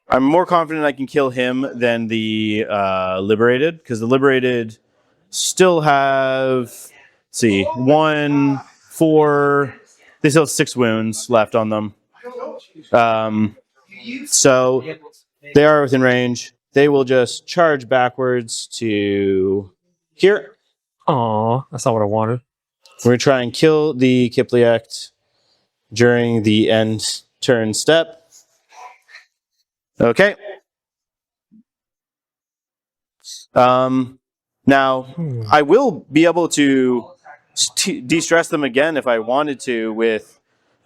I'm more confident I can kill him than the Liberated, because the Liberated still have, let's see, 1, 4, they still have 6 wounds left on them. So they are within range. They will just charge backwards to here. Aw, that's not what I wanted. We're going to try and kill the Kiplak during the end turn step. Okay. Now, I will be able to de-stress them again if I wanted to with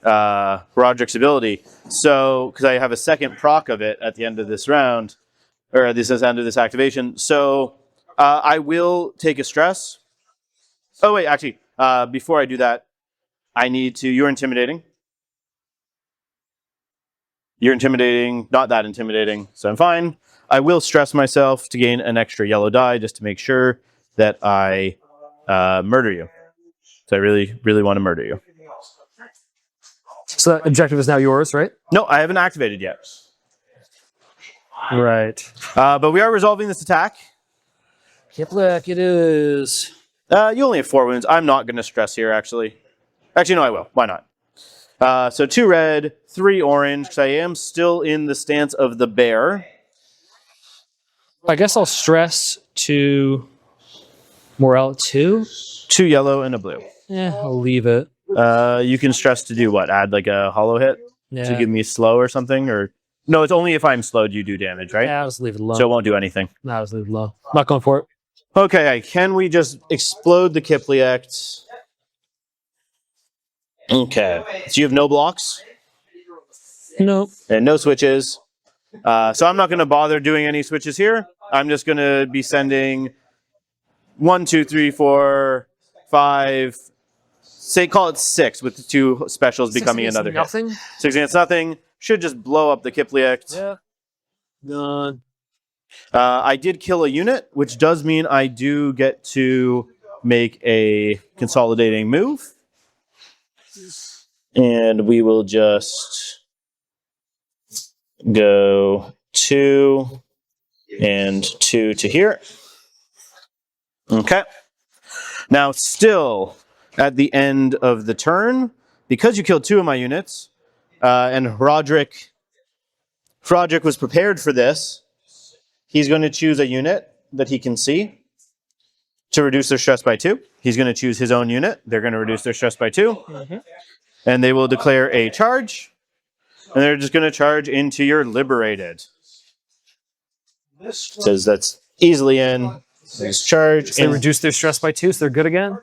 Roderick's ability. So, because I have a second proc of it at the end of this round, or at the end of this activation. So, I will take a stress. Oh, wait, actually, before I do that, I need to, you're intimidating. You're intimidating, not that intimidating, so I'm fine. I will stress myself to gain an extra yellow die just to make sure that I murder you. So I really, really want to murder you. So that objective is now yours, right? No, I haven't activated yet. Right. But we are resolving this attack. Kiplak, it is. You only have 4 wounds. I'm not going to stress here, actually. Actually, no, I will. Why not? So 2 red, 3 orange, because I am still in the stance of the bear. I guess I'll stress to morale 2. 2 yellow and a blue. Yeah, I'll leave it. You can stress to do what? Add like a hollow hit Yeah. to give me slow or something? Or no, it's only if I'm slowed you do damage, right? Yeah, I'll just leave it alone. So it won't do anything. No, I'll just leave it low. Not going for it. Okay, can we just explode the Kiplak? Okay, so you have no blocks Nope. and no switches. So I'm not going to bother doing any switches here. I'm just going to be sending 1, 2, 3, 4, 5. Say call it 6 with the 2 specials becoming another hit. Nothing. 6 against nothing should just blow up the Kiplak. Yeah. Done. I did kill a unit, which does mean I do get to make a consolidating move. And we will just go 2 and 2 to here. Okay. Now, still at the end of the turn, because you killed 2 of my units, and Roderick was prepared for this, he's going to choose a unit that he can see to reduce their stress by 2. He's going to choose his own unit. They're going to reduce their stress by 2. Mm-hmm. And they will declare a charge. And they're just going to charge into your Liberated. Says that's easily in. There's charge. So they reduce their stress by 2, so they're good again?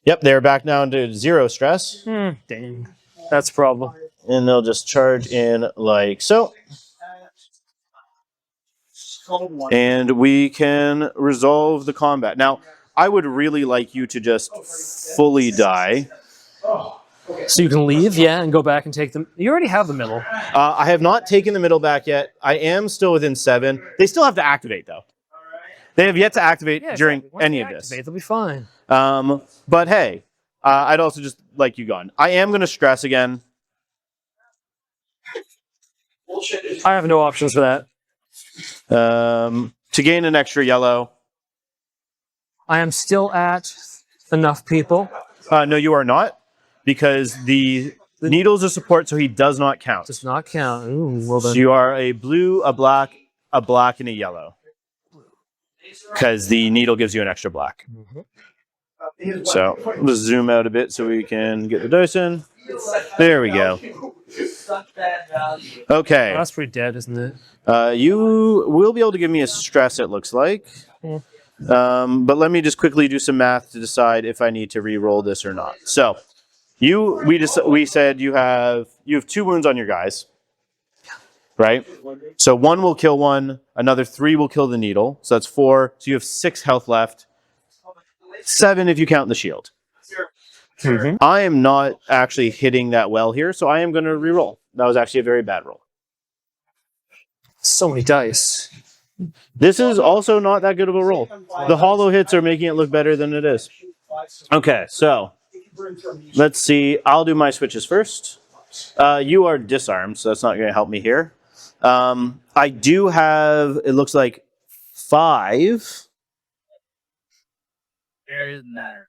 Yep, they're back down to 0 stress. Dang. That's a problem. And they'll just charge in like so. And we can resolve the combat. Now, I would really like you to just fully die. So you can leave, yeah, and go back and take them. You already have the middle. I have not taken the middle back yet. I am still within 7. They still have to activate, though. They have yet to activate during exactly. Once any they of this. activate, they'll be fine. But hey, I'd also just like you gone. I am going to stress again. I have no options for that. To gain an extra yellow. I am still at enough people. No, you are not, because the needle's a support, so he does not count. Does not count. Ooh, well So then. you are a blue, a black, and a yellow. Because the needle gives you an extra black. So let's zoom out a bit so we can get the dice in. There we go. Okay. Oh, that's pretty dead, isn't it? You will be able to give me a stress, it looks like. But let me just quickly do some math to decide if I need to re-roll this or not. So we said you have 2 wounds on your guys. Right? So 1 will kill 1, another 3 will kill the needle. So that's 4. So you have 6 health left. 7 if you count the shield. I am not actually hitting that well here, so I am going to re-roll. That was actually a very bad roll. So many dice. This is also not that good of a roll. The hollow hits are making it look better than it is. Okay, so let's see. I'll do my switches first. You are disarmed, so that's not going to help me here. I do have, it looks like 5. There is matter.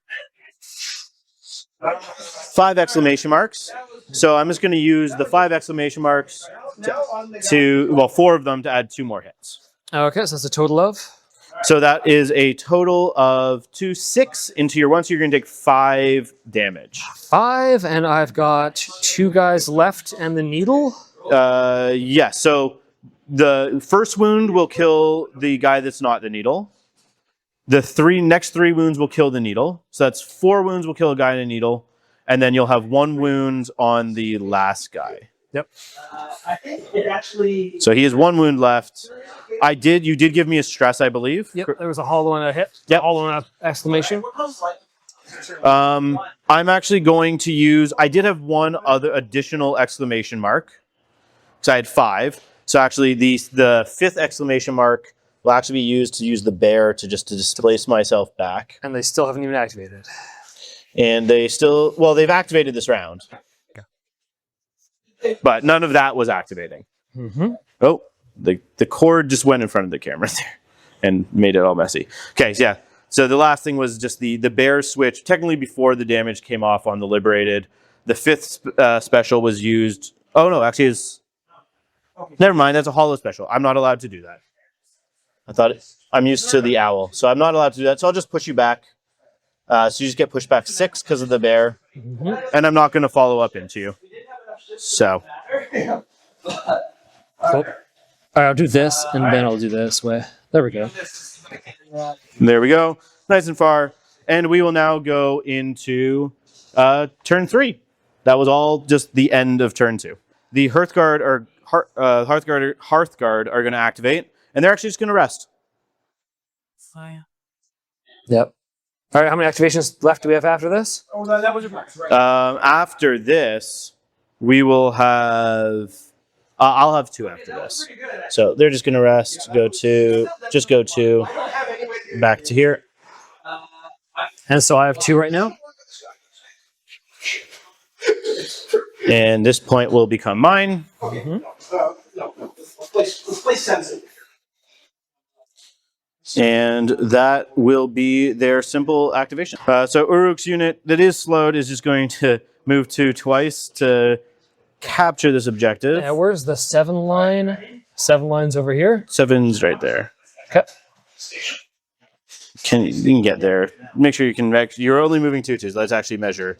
5 exclamation marks. So I'm just going to use the 5 exclamation marks to 4 of them to add 2 more hits. Okay, so that's a total of? So that is a total of 6 into your 1, so you're going to take 5 damage. 5, and I've got 2 guys left and the needle? Yes, so the first wound will kill the guy that's not the needle. The next 3 wounds will kill the needle. So that's 4 wounds will kill a guy in a needle. And then you'll have 1 wound on the last guy. Yep. I think it actually. So he has 1 wound left. You did give me a stress, I believe. Yep, there was a hollow and a hit. Yep. A hollow and an exclamation. I'm actually going to use, I did have 1 other additional exclamation mark. Because I had 5. So actually the 5th exclamation mark will actually be used to use the bear to displace myself back. And they still haven't even activated. And they've activated this round. But none of that was activating. Oh, the cord just went in front of the camera there and made it all messy. Okay, yeah. So the last thing was just the bear switch. Technically before the damage came off on the liberated. The 5th special was used. Oh no, actually never mind, that's a hollow special. I'm not allowed to do that. I'm used to the owl, so I'm not allowed to do that. So I'll just push you back. So you just get pushed back 6 because of the bear. And I'm not going to follow up into you. So. Cool. All right, I'll do this, and then I'll do this way. There we go. There we go. Nice and far. And we will now go into turn 3. That was all just the end of turn 2. The Hearthguard are going to activate, and they're actually just going to rest. Yep. All right, how many activations left do we have after this? Oh, that was your max, right? After this, we will have. I'll have 2 after this. So they're just going to rest. Go 2. Just go 2. Back to here. And so I have 2 right now. And this point will become mine. No. Let's play sensitive. And that will be their simple activation. So Uruk's unit that is slowed is just going to move 2 twice to capture this objective. Yeah, where's the 7 line? 7 lines over here. 7's right there. Okay. You can get there. Make sure you can. You're only moving 2 twos. Let's actually measure.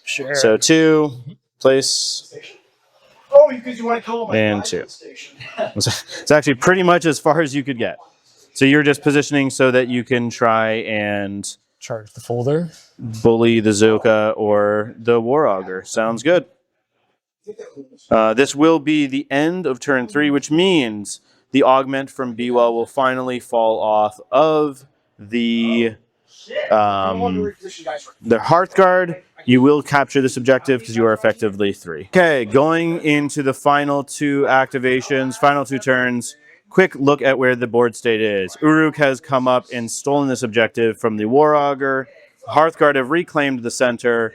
Sure. So 2, place, Oh, because you want to kill my and 2. It's actually pretty much as far as you could get. So you're just positioning so that you can try and Charge the folder. bully the Zoka or the War Augur. Sounds good. This will be the end of turn 3, which means the augment from Bewell will finally fall off of the Hearthguard. You will capture this objective because you are effectively 3. Okay, going into the final 2 activations, final 2 turns. Quick look at where the board state is. Uruk has come up and stolen this objective from the War Augur. Hearthguard have reclaimed the center,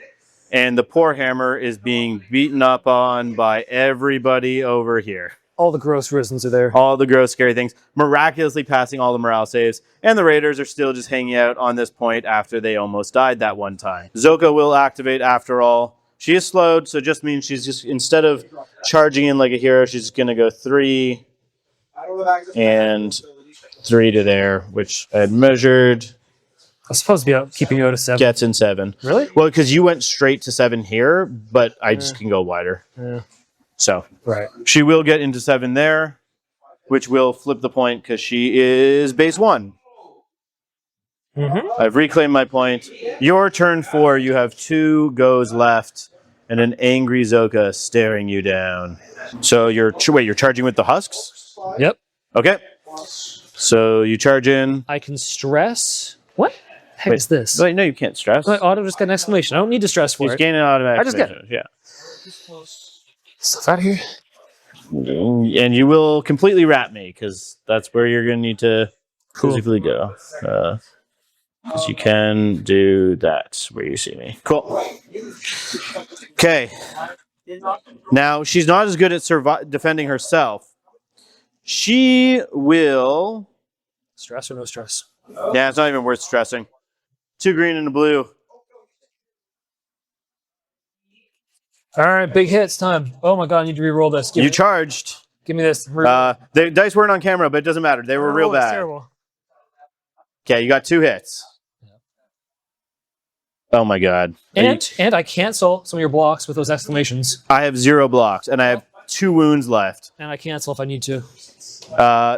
and the Poor Hammer is being beaten up on by everybody over here. All the gross reasons are there. All the gross, scary things. Miraculously passing all the morale saves. And the raiders are still just hanging out on this point after they almost died that one time. Zoka will activate after all. She is slowed, so it just means she's just, instead of charging in like a hero, she's going to go 3 and 3 to there, which I had measured. I was supposed to be out keeping you out of 7. Gets in 7. Really? Well, because you went straight to 7 here, but I just can go wider. Yeah. So Right. she will get into 7 there, which will flip the point because she is base 1. I've reclaimed my point. Your turn 4, you have 2 goes left and an angry Zoka staring you down. So you're charging with the husks? Yep. Okay. So you charge in. I can stress. What the heck is this? Wait, no, you can't stress. My auto just got an exclamation. I don't need to stress for He's it. gaining an automatic. I just get it. Yeah. Stuff out of here. And you will completely wrap me because that's where you're going to need to physically go. Because you can do that where you see me. Cool. Okay. Now, she's not as good at defending herself. She will... Stress or no stress? Yeah, it's not even worth stressing. 2 green and a blue. All right, big hits time. Oh my god, I need to re-roll this. You charged. Give me this. The dice weren't on camera, but it doesn't matter. They were real It's bad. terrible. Okay, you got 2 hits. Oh my god. And I cancel some of your blocks with those exclamations. I have 0 blocks, and I have 2 wounds left. And I cancel if I need to.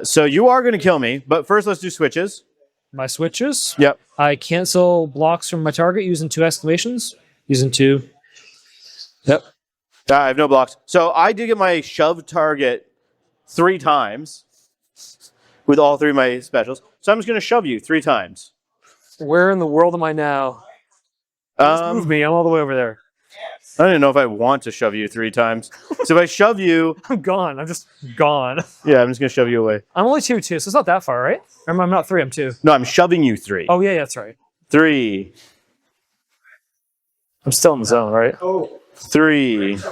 So you are going to kill me, but first let's do switches. My switches. Yep. I cancel blocks from my target using 2 exclamations. Using 2. Yep. I have no blocks. So I did get my shove target 3 times with all 3 of my specials. So I'm just going to shove you 3 times. Where in the world am I now? Just move me. I'm all the way over there. I don't even know if I want to shove you 3 times. So if I shove you... I'm gone. I'm just gone. Yeah, I'm just going to shove you away. I'm only 2, so it's not that far, right? Or I'm not 3, I'm 2. No, I'm shoving you 3. Oh, yeah, that's right. 3. I'm still in the zone, right? 3. It's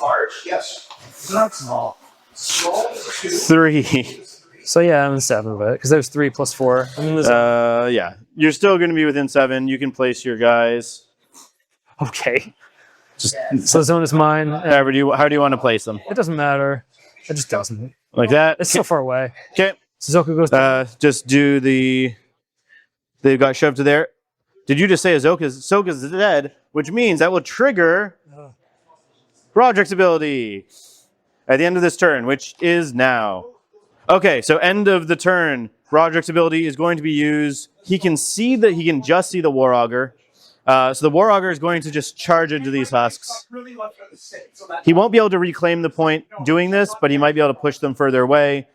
large. Yes. It's not small. 3. So yeah, I'm in 7 of it, because there's 3 plus 4. I'm in the zone. Yeah. You're still going to be within 7. You can place your guys. Okay. Just So the zone is mine. how do you want to place them? It doesn't matter. It just doesn't. Like that? It's so far away. Okay. Suzuka goes down. Just do the... They've got shoved to there. Did you just say Ahsoka's dead? Which means that will trigger Roderick's ability at the end of this turn, which is now. Okay, so end of the turn. Roderick's ability is going to be used. He can just see the War Augur. So the War Augur is going to just charge into these husks. He won't be able to reclaim the point doing this, but he might be able to push them further away.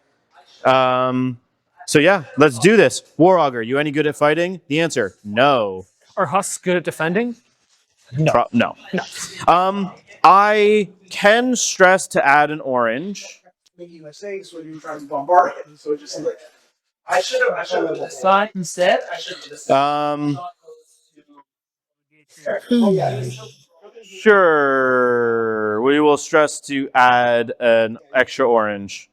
So yeah, let's do this. War Augur, you any good at fighting? The answer, no. Are husks good at defending? No. I can stress to add an orange. Making mistakes when you were trying to bombard him. So just like, I should have Decide instead. Sure. We will stress to add an extra orange.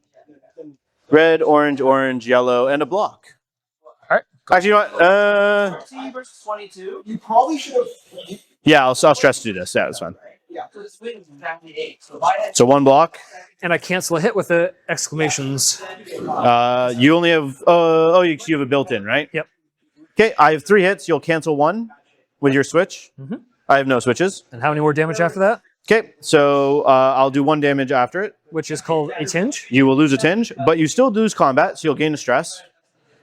Red, orange, orange, yellow, and a block. All right. Actually, you know what? versus 22. You probably should have. Yeah, I'll stress to do this. Yeah, that's fine. Yeah, because this wing is exactly 8. So if I had So 1 block. And I cancel a hit with the exclamations. You only have... you have a built-in, right? Yep. Okay, I have 3 hits. You'll cancel 1 with your switch. I have no switches. And how many more damage after that? Okay, so I'll do 1 damage after it. Which is called a tinge. You will lose a tinge, but you still lose combat, so you'll gain a stress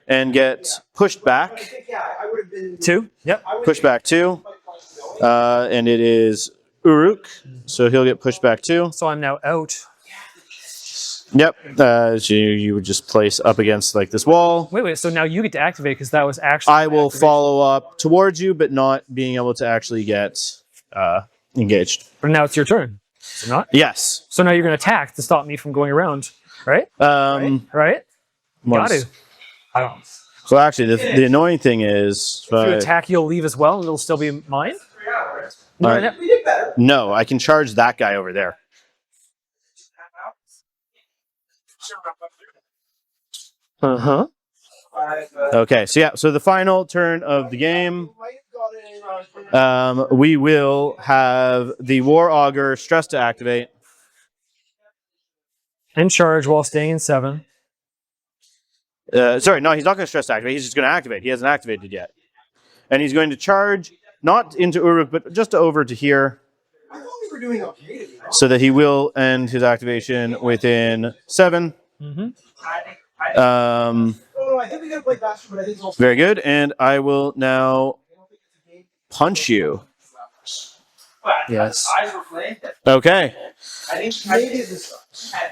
and get pushed back. yeah, I would have been 2. Yep. Pushed back 2. And it is Uruk, so he'll get pushed back 2. So I'm now out. Yep, so you would just place up against like this wall. Wait. So now you get to activate because that was actually. I will follow up towards you, but not being able to actually get engaged. But now it's your turn. Is it not? Yes. So now you're going to attack to stop me from going around, right? Right? Got to. I don't. So actually, the annoying thing is... If you attack, you'll leave as well, and it'll still be mine? All right. No, I can charge that guy over there. Uh-huh. Okay, so yeah, so the final turn of the game, we will have the War Augur stress to activate. In charge while staying in 7. Sorry, no, he's not going to stress activate. He's just going to activate. He hasn't activated yet. And he's going to charge, not into Uruk, but just over to here. I thought we were doing okay. So that he will end his activation within 7. Mm-hmm. Oh, I think we gotta play faster, but I think it's also. Very good. And I will now punch you. Yes. Okay. I think maybe this.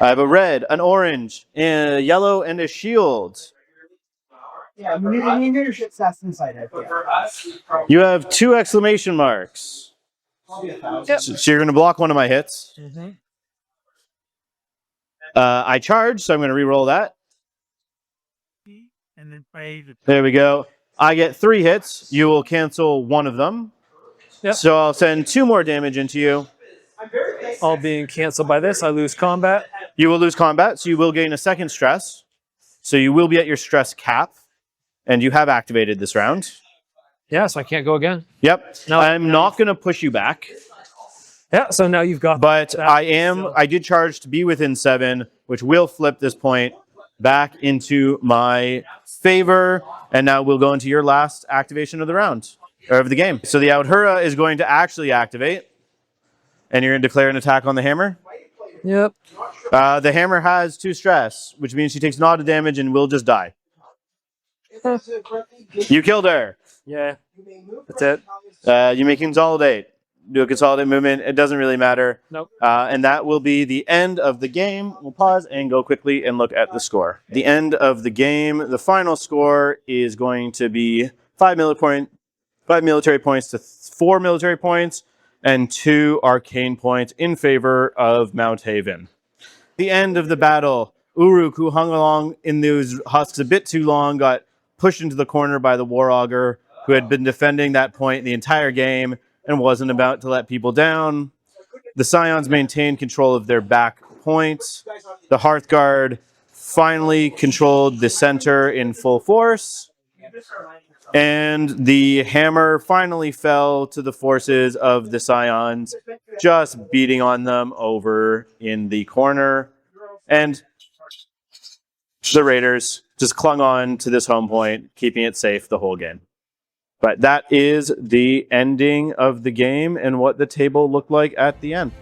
I have a red, an orange, a yellow, and a shield. Yeah, leadership stats inside it. Yeah. You have 2 exclamation marks. Probably 1,000. So you're going to block one of my hits. Mm-hmm. I charge, so I'm going to re-roll that. And then pay the There we go. I get 3 hits. You will cancel one of them. Yep. So I'll send 2 more damage into you. All being canceled by this, I lose combat. You will lose combat, so you will gain a second stress. So you will be at your stress cap. And you have activated this round. Yeah, so I can't go again. Yep. No, I'm not going to push you back. Yeah, so now you've got But that. I did charge to be within 7, which will flip this point back into my favor. And now we'll go into your last activation of the round, or of the game. So the Outhura is going to actually activate. And you're going to declare an attack on the hammer. Yep. The hammer has 2 stress, which means she takes an auto damage and will just die. You killed her. Yeah. That's it. You may consolidate. Do a consolidate movement. It doesn't really matter. Nope. And that will be the end of the game. We'll pause and go quickly and look at the score. The end of the game, the final score is going to be 5 military points to 4 military points and 2 arcane points in favor of Mounthaven. The end of the battle, Uruk, who hung along in those husks a bit too long, got pushed into the corner by the War Augur, who had been defending that point the entire game and wasn't about to let people down. The Scions maintained control of their back point. The Hearthguard finally controlled the center in full force. And the hammer finally fell to the forces of the Scions, just beating on them over in the corner. And the Raiders just clung on to this home point, keeping it safe the whole game. But that is the ending of the game and what the table looked like at the end.